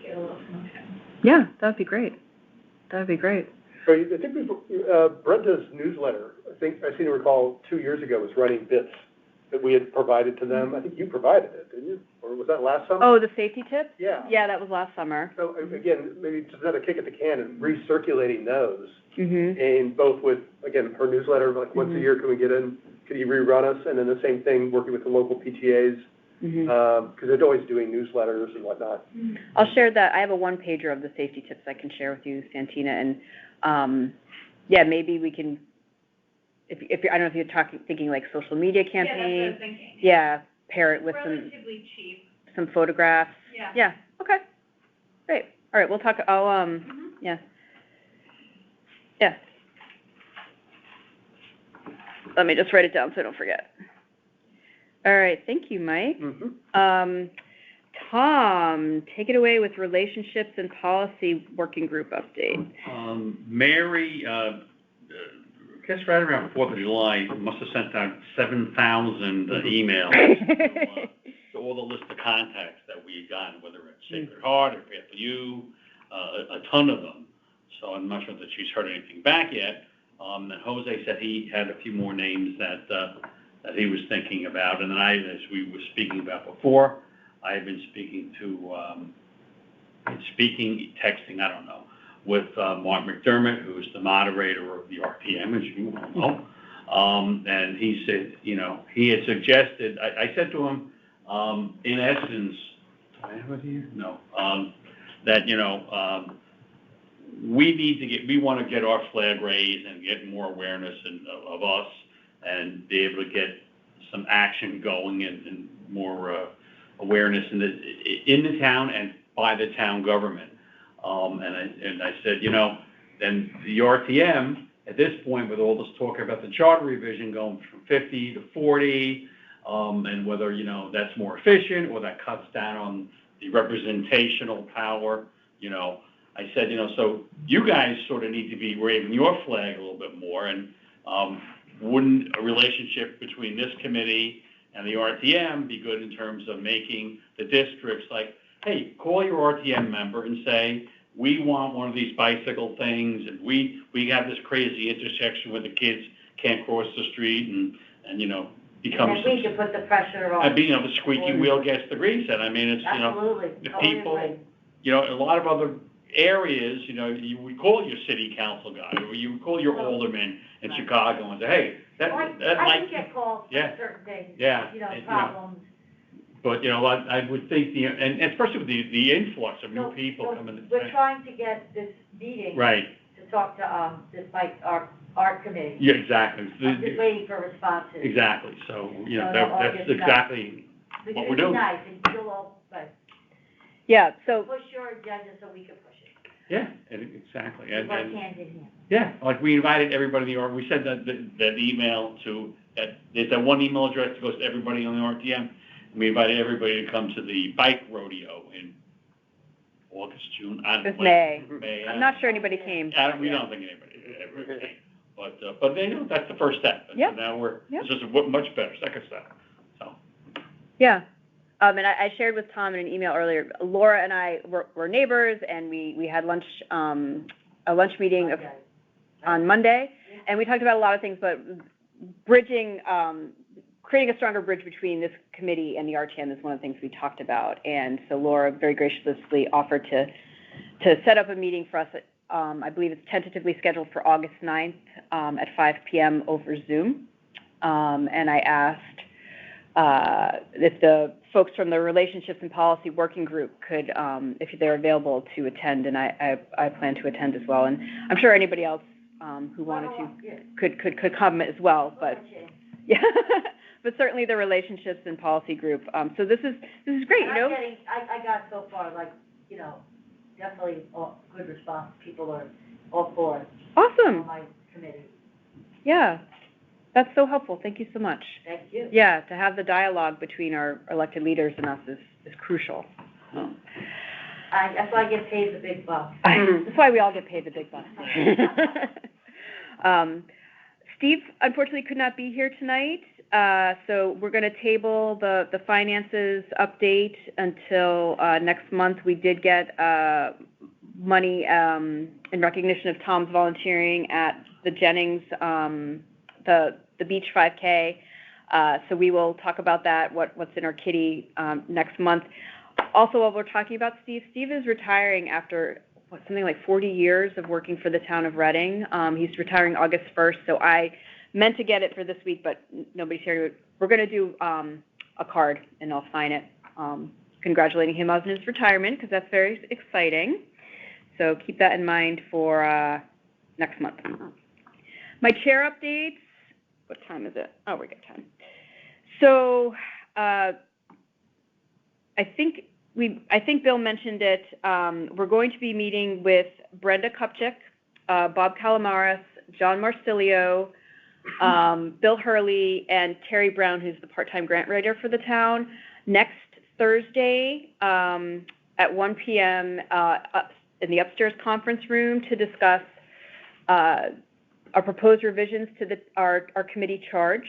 get a little promotion. Yeah, that would be great. That would be great. So I think Brenda's newsletter, I seem to recall 2 years ago was running bits that we had provided to them. I think you provided it, didn't you? Or was that last summer? Oh, the safety tips? Yeah. Yeah, that was last summer. So again, maybe just another kick at the can and recirculating those. Mm-hmm. And both with, again, her newsletter, like once a year, can we get in, could you rerun us? And then the same thing, working with the local PTAs, because they're always doing newsletters and whatnot. I'll share that. I have a one-pager of the safety tips I can share with you, Santina, and maybe we can, if you're, I don't know if you're thinking like social media campaign. Yeah, that's what I was thinking. Yeah, pair it with relatively cheap. some photographs. Yeah. Yeah, okay, great. All right, we'll talk, yeah. Let me just write it down so I don't forget. All right, thank you, Mike. Tom, take it away with relationships and policy working group update. Mary, I guess right around 4th of July, must have sent out 7,000 emails to all the list of contacts that we had gotten, whether it's Sacred Heart or FAFU, a ton of them. So I'm not sure that she's heard anything back yet. And Jose said he had a few more names that he was thinking about. And then as we were speaking about before, I have been speaking to, texting, I don't know, with Mark McDermott, who's the moderator of the RTM, as you all know. And he said, he had suggested, I said to him, in essence, do I have it here? No. That, we want to get our flag raised and get more awareness of us and be able to get some action going and more awareness in the town and by the town government. And I said, then the RTM, at this point, with all this talk about the charter revision going from 50 to 40, and whether, that's more efficient or that cuts down on the representational power, I said, so you guys sort of need to be waving your flag a little bit more, and wouldn't a relationship between this committee and the RTM be good in terms of making the districts like, hey, call your RTM member and say, we want one of these bicycle things, and we have this crazy intersection where the kids can't cross the street and becomes. And we can put the pressure on. The squeaky wheel gets the grease, and I mean, it's, Absolutely. the Totally people, agree. a lot of other areas, you would call your city council guy, or you would call your alderman in Chicago and say, hey, that I might. can get calls for certain things, problems. But, I would think and especially with the influx of new people coming to. We're trying to get this meeting. Right. To talk to, our art committee. Yeah, exactly. I'm just waiting for responses. Exactly, so, that's exactly what we're doing. Nice, and you'll all, Yeah, so. push your agenda so we can push it. Yeah, exactly. And hand in hand. Yeah, like we invited everybody, or we said that email to, there's that one email address that goes to everybody on the RTM. And we invited everybody to come to the bike rodeo in August, June. It was May. May. I'm not sure anybody came. We don't think anybody ever came. But that's the first step. And yeah. so now yeah. this is a much better second step. So. Yeah. And I shared with Tom in an email earlier, Laura and I were neighbors, and we had lunch, a lunch meeting on Monday, and we talked about a lot of things, but bridging, creating a stronger bridge between this committee and the RTM is one of the things we talked about. And so Laura very graciously offered to set up a meeting for us at, I believe it's tentatively scheduled for August 9th at 5 p.m. over Zoom. And I asked if the folks from the Relationships and Policy Working Group could, if they're available, to attend, and I plan to attend as well. And I'm sure anybody else who wanted to could come as well. But yeah, but certainly the Relationships and Policy Group. So this is great. You know, I got so far, like, you know, definitely good response. People are all for it. Awesome. On my committee. Yeah. That's so helpful. Thank you so much. Thank you. Yeah, to have the dialogue between our elected leaders and us is crucial. That's why I get paid the big bucks. That's why we all get paid the big bucks. Steve, unfortunately, could not be here tonight, so we're going to table the finances update until next month. We did get money in recognition of Tom's volunteering at the Jennings the beach 5K, so we will talk about that, what's in our kitty next month. Also, while we're talking about Steve is retiring after something like 40 years of working for the town of Reading. He's retiring August 1st, so I meant to get it for this week, but nobody's here. We're going to do a card, and I'll sign it, congratulating him on his retirement, because that's very exciting. So keep that in mind for next month. My chair updates. What time is it? Oh, we got time. So I think Bill mentioned it. We're going to be meeting with Brenda Kupchik, Bob Calamaris, John Marsilio, Bill Hurley, and Terry Brown, who's the part-time grant writer for the town, next Thursday at 1 p.m. In the upstairs conference room to discuss our proposed revisions to our committee charge,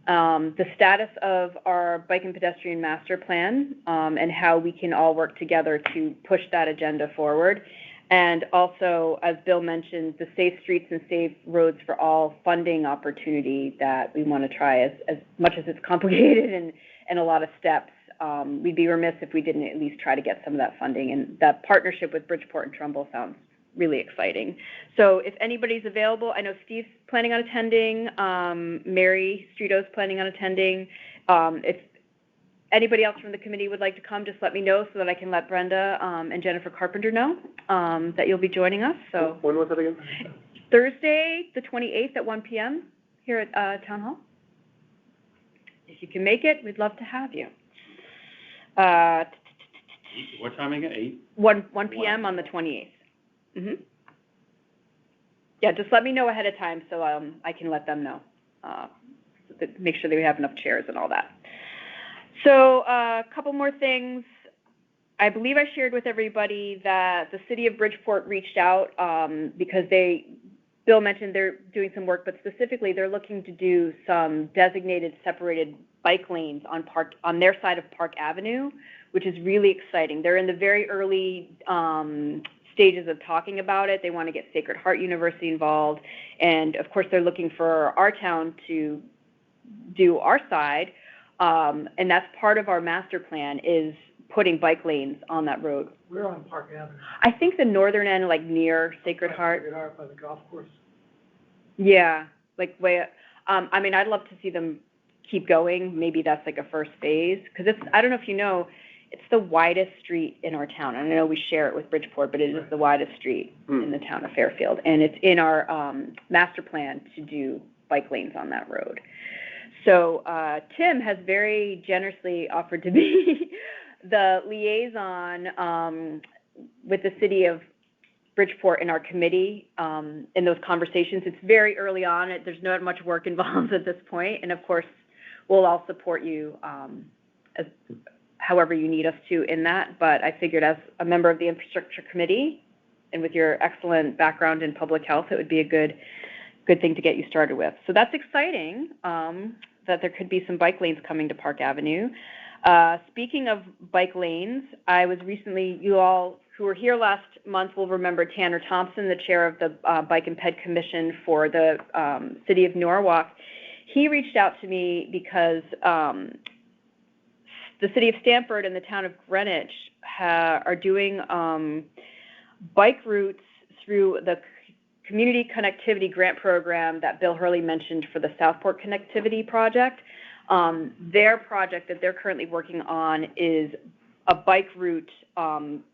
the status of our bike and pedestrian master plan, and how we can all work together to push that agenda forward. And also, as Bill mentioned, the Safe Streets and Safe Roads for All funding opportunity that we want to try, as much as it's complicated and a lot of steps. We'd be remiss if we didn't at least try to get some of that funding. And that partnership with Bridgeport and Trumbull sounds really exciting. So if anybody's available, I know Steve's planning on attending, Mary Strito's planning on attending. If anybody else from the committee would like to come, just let me know so that I can let Brenda and Jennifer Carpenter know that you'll be joining us. So when was it again? Thursday, the 28th at 1 p.m. here at Town Hall. If you can make it, we'd love to have you. What time again? 8? 1 p.m. on the 28th. Mm-hmm. Yeah, just let me know ahead of time so I can let them know. Make sure that we have enough chairs and all that. So a couple more things. I believe I shared with everybody that the city of Bridgeport reached out because Bill mentioned they're doing some work, but specifically they're looking to do some designated separated bike lanes on their side of Park Avenue, which is really exciting. They're in the very early stages of talking about it. They want to get Sacred Heart University involved, and of course they're looking for our town to do our side, and that's part of our master plan is putting bike lanes on that road. We're on Park Avenue. I think the northern end, like near Sacred Heart. Sacred Heart by the golf course. Yeah, like way. I mean, I'd love to see them keep going. Maybe that's like a first phase, because it's, I don't know if you know, it's the widest street in our town. I know we share it with Bridgeport, but it is the widest street in the town of Fairfield, and it's in our master plan to do bike lanes on that road. So Tim has very generously offered to be the liaison with the city of Bridgeport in our committee in those conversations. It's very early on. There's not much work involved at this point, and of course, we'll all support you however you need us to in that. But I figured as a member of the infrastructure committee and with your excellent background in public health, it would be a good thing to get you started with. So that's exciting. that there could be some bike lanes coming to Park Avenue. Speaking of bike lanes, I was recently, you all who were here last month will remember Tanner Thompson, the chair of the Bike and Ped Commission for the city of Norwalk. He reached out to me because the city of Stamford and the town of Greenwich are doing bike routes through the Community Connectivity Grant Program that Bill Hurley mentioned for the Southport Connectivity Project. Their project that they're currently working on is a bike route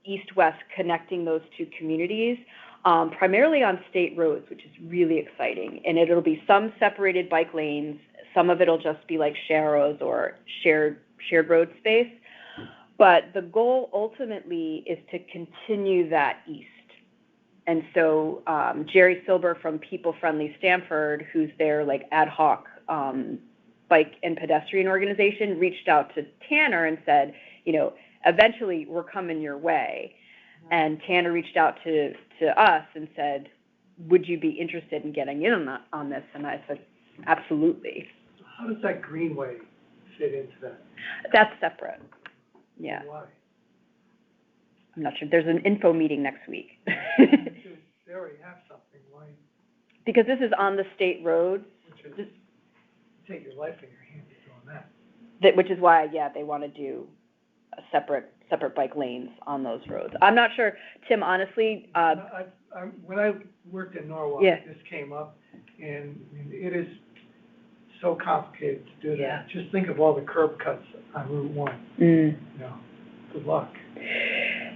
east-west connecting those two communities, primarily on state roads, which is really exciting. And it'll be some separated bike lanes. Some of it'll just be like sharrows or shared road space. But the goal ultimately is to continue that east. And so Jerry Silber from People Friendly Stamford, who's their like ad hoc bike and pedestrian organization, reached out to Tanner and said, you know, eventually we're coming your way. And Tanner reached out to us and said, would you be interested in getting in on this? And I said, absolutely. How does that greenway fit into that? That's separate. Yeah. Why? I'm not sure. There's an info meeting next week. They already have something. Why? Because this is on the state road. Which is, take your life in your hands doing that. Which is why, yeah, they want to do a separate bike lanes on those roads. I'm not sure, Tim, honestly. When I worked in Norwalk, this came up, and it is so complicated to do that. Yeah. Just think of all the curb cuts on Route 1. You know, good luck.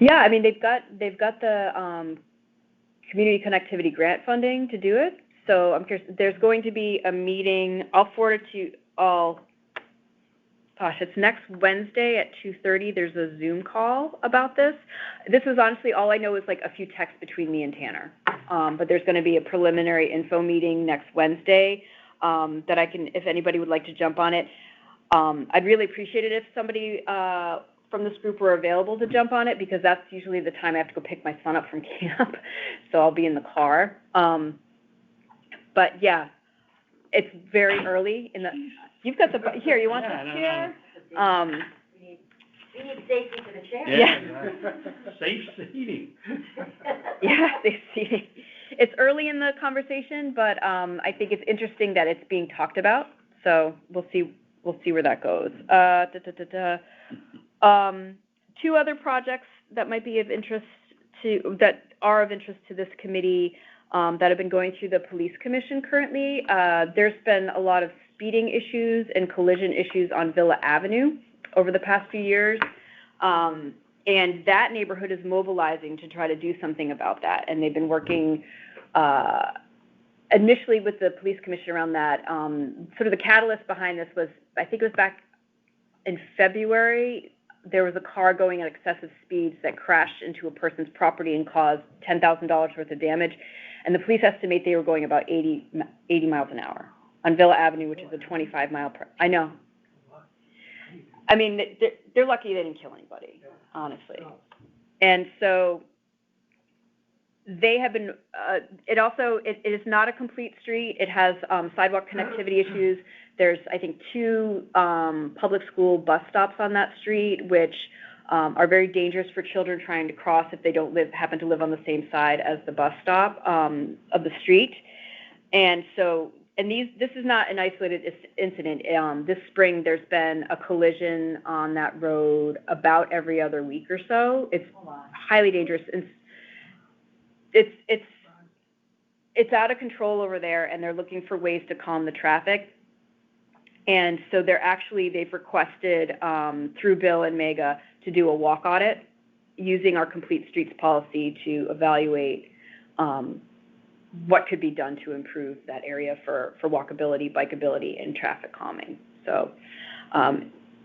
Yeah, I mean, they've got the community connectivity grant funding to do it. So I'm curious, there's going to be a meeting. I'll forward it to you all. Gosh, it's next Wednesday at 2:30. There's a Zoom call about this. This is honestly, all I know is like a few texts between me and Tanner. But there's going to be a preliminary info meeting next Wednesday that I can, if anybody would like to jump on it. I'd really appreciate it if somebody from this group were available to jump on it, because that's usually the time I have to go pick my son up from camp. So I'll be in the car. But yeah, it's very early in the. You've got the here. You want the chair? We need safety for the chair. Yeah. Safe seating. Yeah, safe seating. It's early in the conversation, but I think it's interesting that it's being talked about. So we'll see where that goes. Two other projects that might be of interest to this committee that have been going through the police commission currently. There's been a lot of speeding issues and collision issues on Villa Avenue over the past few years. And that neighborhood is mobilizing to try to do something about that. And they've been working initially with the police commission around that. Sort of the catalyst behind this was, I think it was back in February, there was a car going at excessive speeds that crashed into a person's property and caused $10,000 worth of damage. And the police estimate they were going about 80 miles an hour on Villa Avenue, which is a 25 mile per. I know. I mean, they're lucky they didn't kill anybody, honestly. And so they have been, it is not a complete street. It has sidewalk connectivity issues. There's, I think, 2 public school bus stops on that street, which are very dangerous for children trying to cross if they don't happen to live on the same side as the bus stop of the street. And so, this is not an isolated incident. This spring, there's been a collision on that road about every other week or so. It's highly dangerous. It's out of control over there, and they're looking for ways to calm the traffic. And so they've requested through Bill and Mega to do a walk audit using our Complete Streets policy to evaluate what could be done to improve that area for walkability, bikeability, and traffic calming. So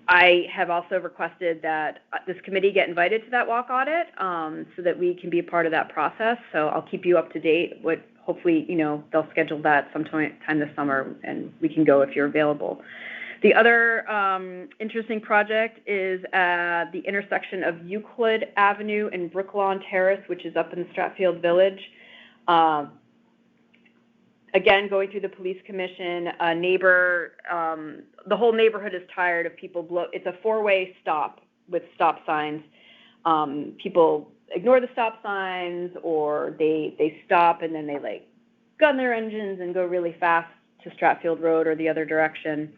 I have also requested that this committee get invited to that walk audit so that we can be a part of that process. So I'll keep you up to date. Hopefully, they'll schedule that sometime this summer, and we can go if you're available. The other interesting project is at the intersection of Euclid Avenue and Brooklawn Terrace, which is up in Stratfield Village. again, going through the police commission, a neighbor, the whole neighborhood is tired of people it's a 4-way stop with stop signs. People ignore the stop signs, or they stop and then they like gun their engines and go really fast to Stratfield Road or the other direction,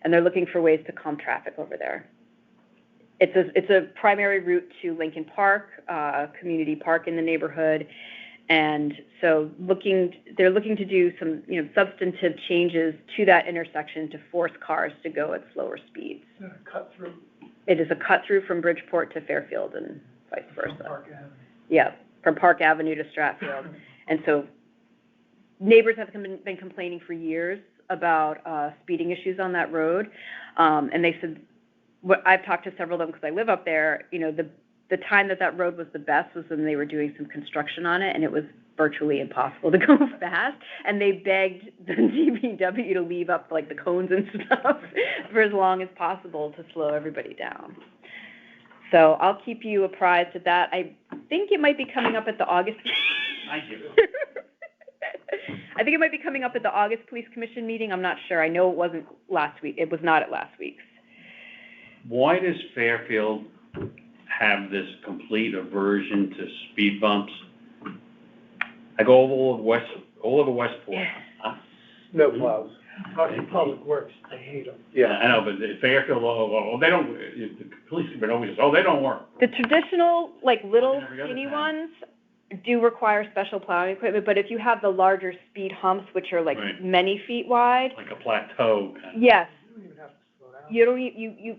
and they're looking for ways to calm traffic over there. It's a primary route to Lincoln Park, community park in the neighborhood, and so they're looking to do some, substantive changes to that intersection to force cars to go at slower speeds. Is that a cut through? It is a cut through from Bridgeport to Fairfield and vice versa. From Park Avenue. Yeah, from Park Avenue to Stratfield. And so neighbors have been complaining for years about speeding issues on that road. And they said, I've talked to several of them because I live up there, the time that road was the best was when they were doing some construction on it, and it was virtually impossible to go fast. And they begged the DPW to leave up like the cones and stuff for as long as possible to slow everybody down. So I'll keep you apprised of that. I think it might be coming up at the August. I do. I think it might be coming up at the August Police Commission meeting. I'm not sure. I know it wasn't last week. It was not at last week's. Why does Fairfield have this complete aversion to speed bumps? I go all over Westport. Yeah. No plows. Talk to Public Works, they hate them. Yeah, I know, but Fairfield, they don't, the police department always says, they don't work. The traditional, like, little Never got skinny it. ones do require special plowing equipment, but if you have the larger speed humps, which are like Right. many feet wide, Like a plateau kind of. yes, You don't even have to slow down. you don't, you,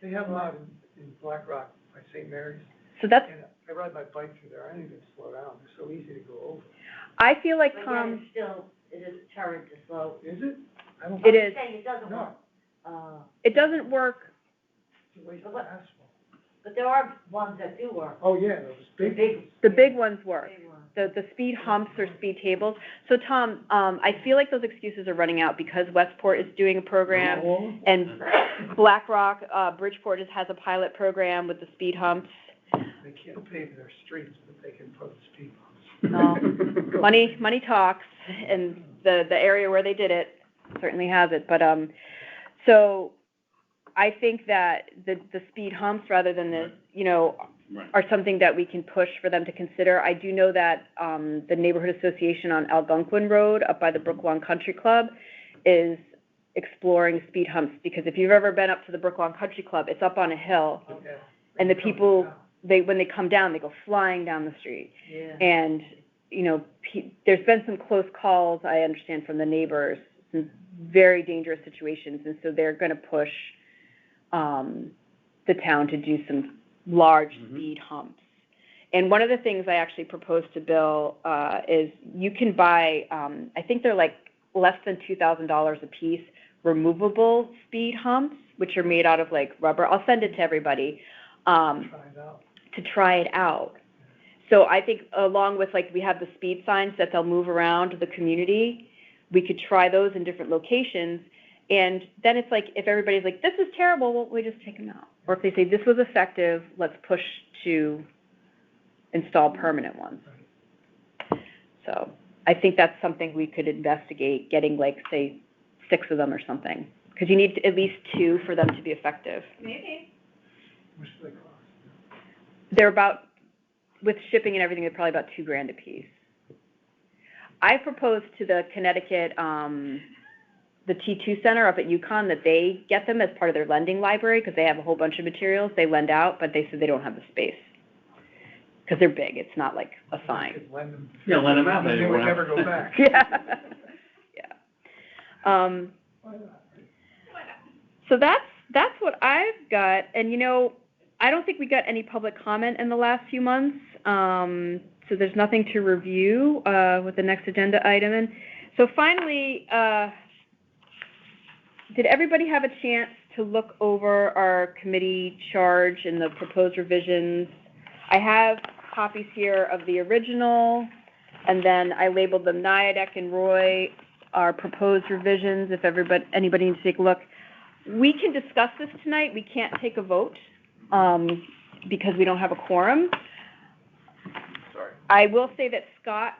They have them out in Black Rock by St. Mary's, so that's, and I ride my bike through there, I don't even slow down, they're so easy to go over. I feel like, But Tom, yet it's still, it is a deterrent to slow. Is it? I don't. It I'm is. saying it doesn't No. work. it doesn't work, It's a waste of But what- asphalt. But there are ones that do work. Oh, yeah, those The big. the big ones work. Big ones. The speed humps or speed tables. So Tom, I feel like those excuses are running out because Westport is doing a program, and Black Rock, Bridgeport has a pilot program with the speed humps. They can't pave their streets, but they can put speed bumps. No. Money talks, and the area where they did it certainly has it. But so I think that the speed humps rather than the Right. are something that we can push for them to consider. I do know that the neighborhood association on Algonquin Road up by the Brooklawn Country Club is exploring speed humps, because if you've ever been up to the Brooklawn Country Club, it's up on a hill, Okay. and the people, when they come down, they go flying down the street. Yeah. And, there's been some close calls, I understand, from the neighbors, some very dangerous situations, and so they're going to push the town to do some large speed humps. And one of the things I actually proposed to Bill is you can buy, I think they're like less than $2,000 a piece, removable speed humps, which are made out of like rubber. I'll send it to everybody Try it out. to try it out. So I think along with like we have the speed signs that they'll move around the community, we could try those in different locations. And then it's like, if everybody's like, this is terrible, well, we just take them out. Or if they say, this was effective, let's push to install permanent ones. So I think that's something we could investigate, getting like, say, 6 of them or something. Because you need at least 2 for them to be effective. Maybe. How much do they cost? They're about, with shipping and everything, they're probably about $2,000 a piece. I proposed to the Connecticut, the T2 Center up at UConn that they get them as part of their lending library because they have a whole bunch of materials they lend out, but they said they don't have the space because they're big. It's not like a sign. Could lend them. Yeah, lend them out. They would never go back. Yeah. Why not? So that's what I've got. And, I don't think we got any public comment in the last few months. So there's nothing to review with the next agenda item. And so finally, did everybody have a chance to look over our committee charge and the proposed revisions? I have copies here of the original, and then I labeled them Nyack and Roy, our proposed revisions, if anybody needs to take a look. We can discuss this tonight. We can't take a vote because we don't have a quorum. Sorry. I will say that Scott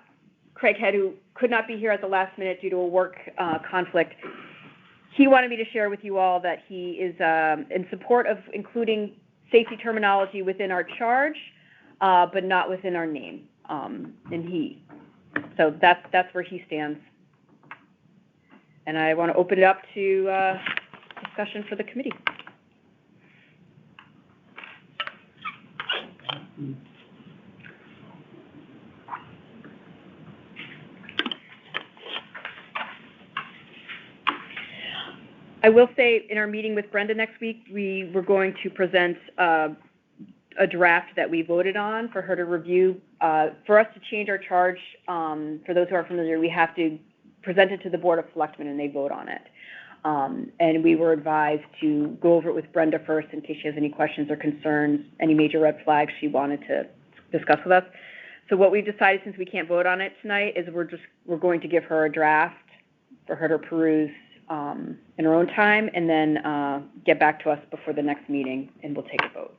Craig Head, who could not be here at the last minute due to a work conflict. He wanted me to share with you all that he is in support of including safety terminology within our charge, but not within our name. So that's where he stands. And I want to open it up to discussion for the committee. I will say in our meeting with Brenda next week, we were going to present a draft that we voted on for her to review. For us to change our charge, for those who are familiar, we have to present it to the Board of Selectmen and they vote on it. And we were advised to go over it with Brenda first in case she has any questions or concerns, any major red flags she wanted to discuss with us. So what we've decided, since we can't vote on it tonight, is we're going to give her a draft for her to peruse in her own time, and then get back to us before the next meeting, and we'll take a vote.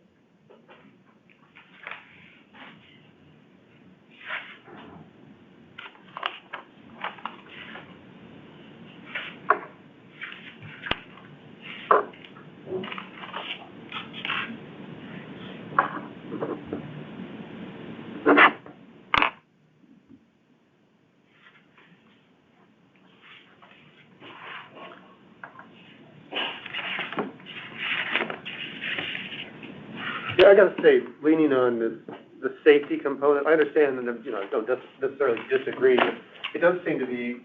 Yeah, I gotta say, leaning on the safety component, I understand that, I don't necessarily disagree, but it does seem to be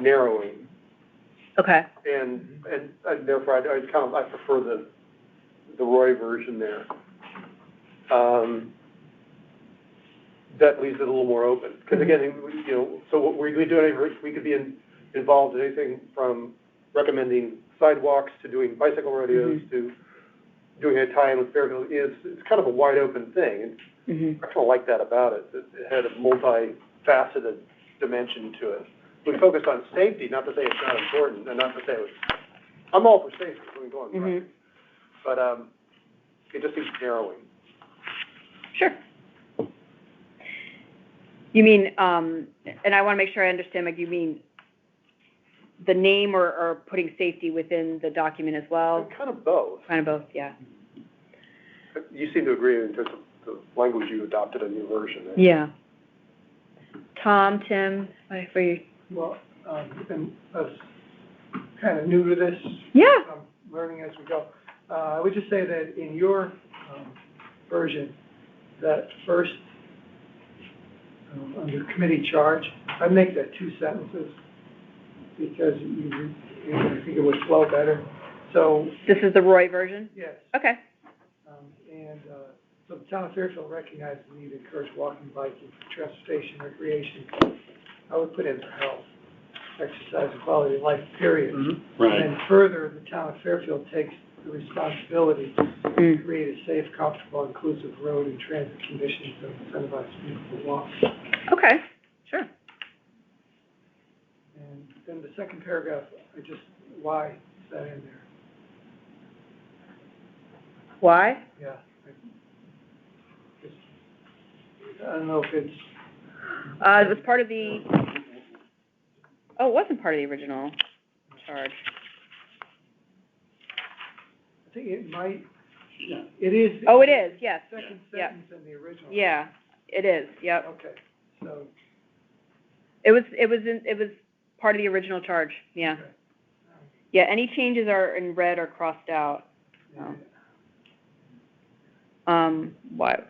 narrowing. Okay. And therefore, I prefer the Roy version there. That leaves it a little more open. Because again, so what we do, we could be involved in anything from recommending sidewalks to doing bicycle rodeos to doing a tie-in with Fairfield. It's kind of a wide open thing. And I kind of like that about it. It had a multifaceted dimension to it. We focused on safety, not to say it's not important, and not to say I'm all for safety. Right. But it just seems narrowing. Sure. You mean, and I want to make sure I understand, you mean the name or putting safety within the document as well? Kind of both. Kind of both, yeah. You seem to agree in terms of the language you adopted in your version. Right? Yeah. Tom, Tim, for you? Well, I was kind of new to this. Yeah. I'm learning as we go. I would just say that in your version, that first, under committee charge, I'd make that 2 sentences because I think it would flow better. So this is the Roy version? Yes. Okay. So the town of Fairfield recognizes the need to encourage walking, biking, transportation, recreation. I would put in for health, exercise, and quality of life, period. Right. And further, the town of Fairfield takes the responsibility to create a safe, comfortable, inclusive road and transit conditions that incentivize people to walk. Okay, sure. And then the second paragraph, why is that in there? Why? Yeah. I don't know if it's... it was part of the... Oh, it wasn't part of the original charge. I think it might... Yeah. It is... Oh, it is, yes. Second sentence in the original. Yeah, it is, yep. Okay, so... It was part of the original charge, yeah. Okay. Yeah, any changes are in red or crossed out. Why?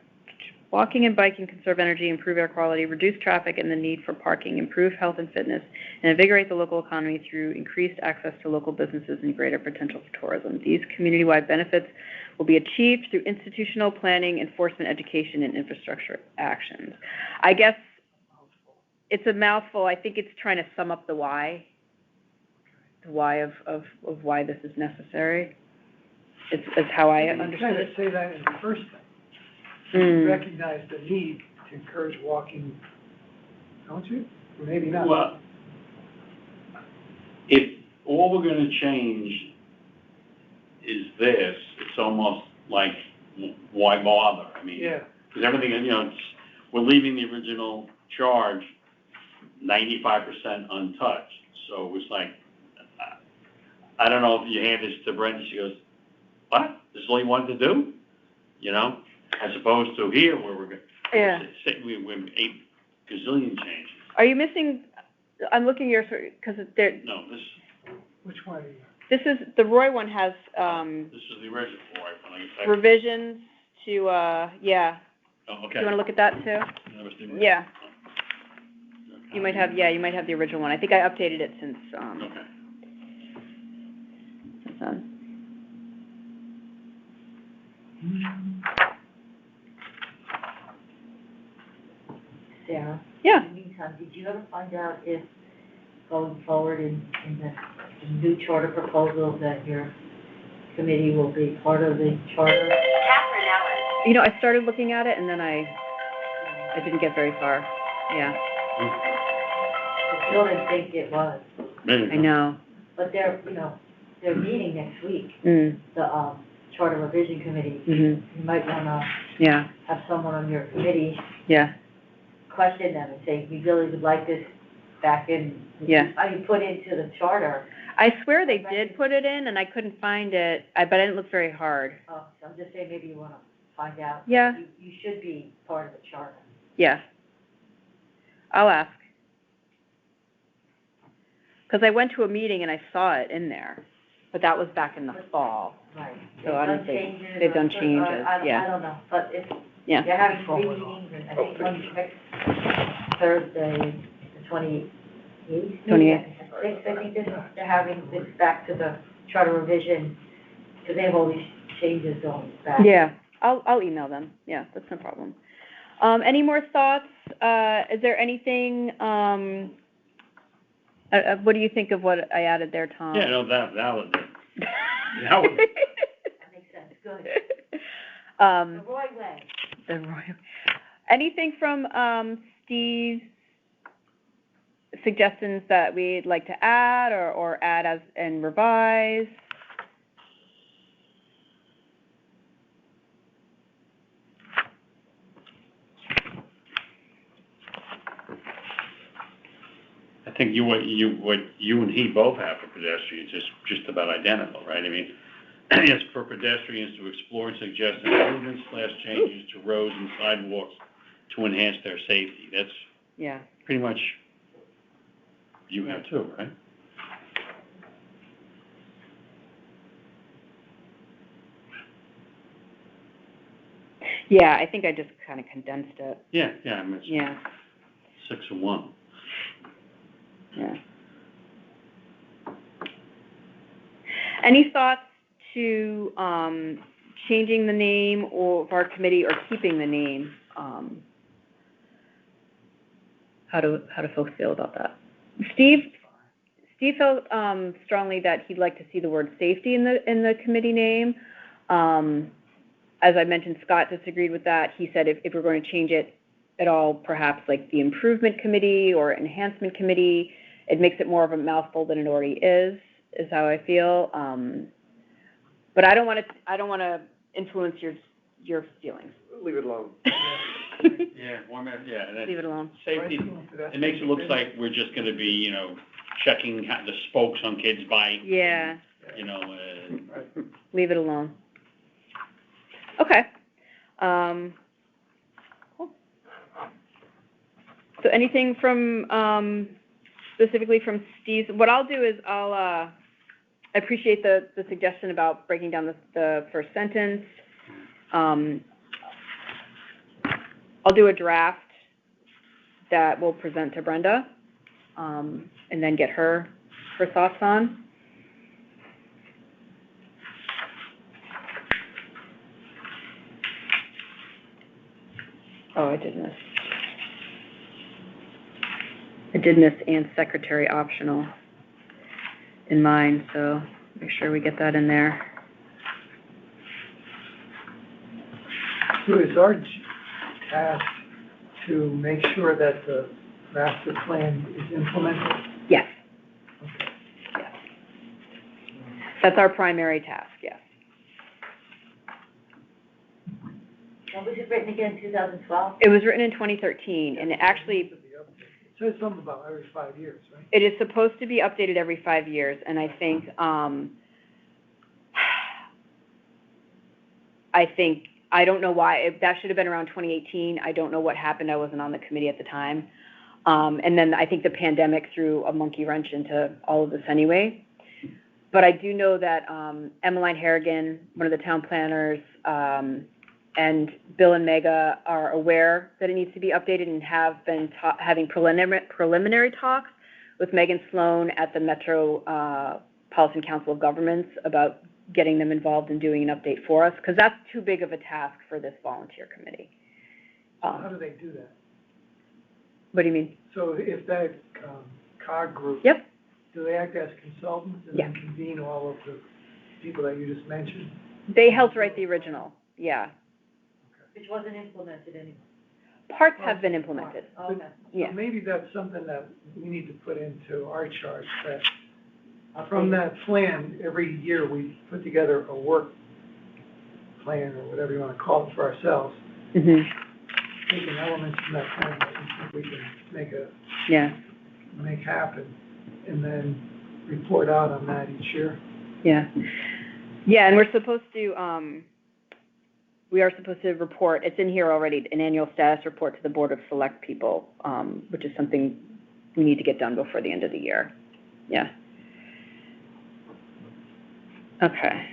Walking and biking conserve energy, improve air quality, reduce traffic and the need for parking, improve health and fitness, and invigorate the local economy through increased access to local businesses and greater potential for tourism. These community-wide benefits will be achieved through institutional planning, enforcement, education, and infrastructure actions. I guess it's a mouthful. I think it's trying to sum up the why of why this is necessary. It's how I understood You kind it. of say that in the first thing. You recognize the need to encourage walking, don't you? Or maybe not. Well, if all we're going to change is this, it's almost like, why bother? I mean, Yeah. because everything, we're leaving the original charge 95% untouched. So it was like, I don't know if you hand this to Brenda, she goes, what? This is all you wanted to do? You know, as opposed to here where we're 8 gazillion changes. Are you missing, I'm looking here, because there, No, Which one are you? this is, the Roy one has, this is the original one. revisions to, yeah. Oh, Do okay. you wanna look at that too? That was the original. Yeah, Okay. you might have the original one. I think I updated it since, Okay. since then. Sarah? Yeah. In the meantime, did you ever find out if, going forward in the new charter proposal, that your committee will be part of the charter? You know, I started looking at it and then I didn't get very far. Yeah, I still didn't think it was, I know. but they're meeting next week, Mm, the, charter revision committee. mhm, You might wanna yeah, have someone on your committee yeah, question them and say, we really would like this back in. Yeah. Put into the charter. I swear they did put it in and I couldn't find it, but I didn't look very hard. So I'm just saying, maybe you wanna find out. Yeah. You should be part of the charter. Yeah. I'll ask. Because I went to a meeting and I saw it in there, but that was back in the fall. Right. So I don't think, they've done changes, I yeah. don't know, but if Yeah. they're having 3 meetings, and I think one next Thursday, the 28th. 28th. I think they're having this back to the charter revision, because they have all these changes going back. Yeah, I'll email them. Yeah, that's no problem. Any more thoughts? Is there anything, what do you think of what I added there, Tom? Yeah, no, that would, that would, That makes sense, good. The Roy way. The Royal. Anything from Steve's suggestions that we'd like to add or add as and revise? I think what you and he both have for pedestrians is just about identical, right? I mean, it's for pedestrians to explore and suggest improvements / changes to roads and sidewalks to enhance their safety. That's Yeah. pretty much you have too, right? Yeah, I think I just kind of condensed it. Yeah, I mean, it's Yeah, 6 and 1. yeah. Any thoughts to changing the name of our committee or keeping the name? How do folks feel about that? Steve felt strongly that he'd like to see the word safety in the committee name. As I mentioned, Scott disagreed with that. He said if we're going to change it at all, perhaps like the improvement committee or enhancement committee, it makes it more of a mouthful than it already is how I feel. But I don't want to influence your feelings. Leave it alone. Yeah, one minute, yeah. And Leave it alone. Safety, it makes it look like we're just gonna be, checking the spokes on kids' bikes. Yeah. Leave it alone. Okay. Cool. So anything from, specifically from Steve's, what I'll do is I appreciate the suggestion about breaking down the first sentence. I'll do a draft that we'll present to Brenda, and then get her thoughts on. Oh, I did miss and secretary optional in mine, so make sure we get that in there. So is our task to make sure that the master plan is implemented? Yes. Okay. Yes. That's our primary task, yes. When was it written again, 2012? It was written in 2013, and it actually, says something about every 5 years, right? It is supposed to be updated every 5 years, and I think, I don't know why, that should have been around 2018. I don't know what happened. I wasn't on the committee at the time. And then I think the pandemic threw a monkey wrench into all of this anyway. But I do know that Emmeline Harrigan, one of the town planners, and Bill and Mega are aware that it needs to be updated and have been having preliminary talks with Megan Sloan at the Metropolitan Council of Governments about getting them involved in doing an update for us, because that's too big of a task for this volunteer committee. How do they do that? What do you mean? So if that COG group. Yep. Do they act as consultants and Yeah. then convene all of the people that you just mentioned? They helped write the original, yeah. Which wasn't implemented anymore. Parts have been implemented, Okay. yeah. So maybe that's something that we need to put into our charge, that from that plan, every year we put together a work plan, or whatever you want to call it, for ourselves, Mm-hmm. taking elements from that plan that we think we can make happen, and then report out on that each year. Yeah. Yeah, and we're supposed to, we are supposed to report, it's in here already, an annual status report to the Board of Select People, which is something we need to get done before the end of the year. Yeah. Okay.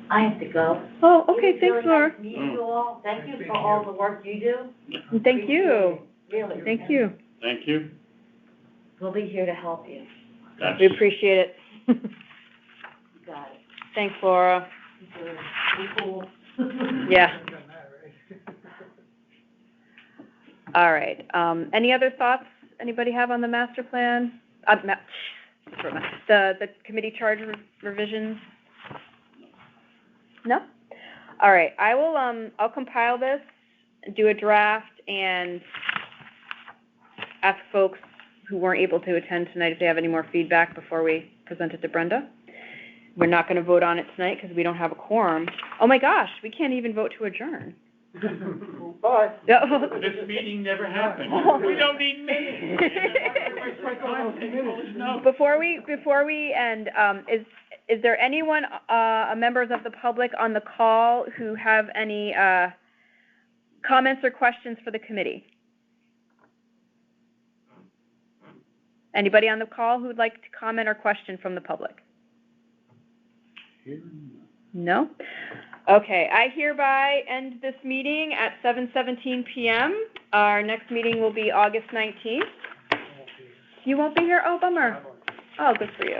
I have to go. Oh, okay, It was thanks, really Laura. nice meeting you all. Thank you for all the work you do. And thank you. Really. Thank you. Thank you. We'll be here to help you. That's, We appreciate it. You got it. Thanks, Laura. Good. Be cool. Yeah. I've done that, right? All right. Any other thoughts anybody have on the master plan? The committee charge revisions? No? All right. I will, I'll compile this, do a draft, and ask folks who weren't able to attend tonight if they have any more feedback before we present it to Brenda. We're not going to vote on it tonight because we don't have a quorum. Oh my gosh, we can't even vote to adjourn. Bye. this meeting never happened. We don't need minutes. Before we end, is there anyone, members of the public on the call who have any comments or questions for the committee? Anybody on the call who would like to comment or question from the public? No? Okay, I hereby end this meeting at 7:17 p.m. Our next meeting will be August 19th. You won't be here? Oh, bummer. Oh, good for you.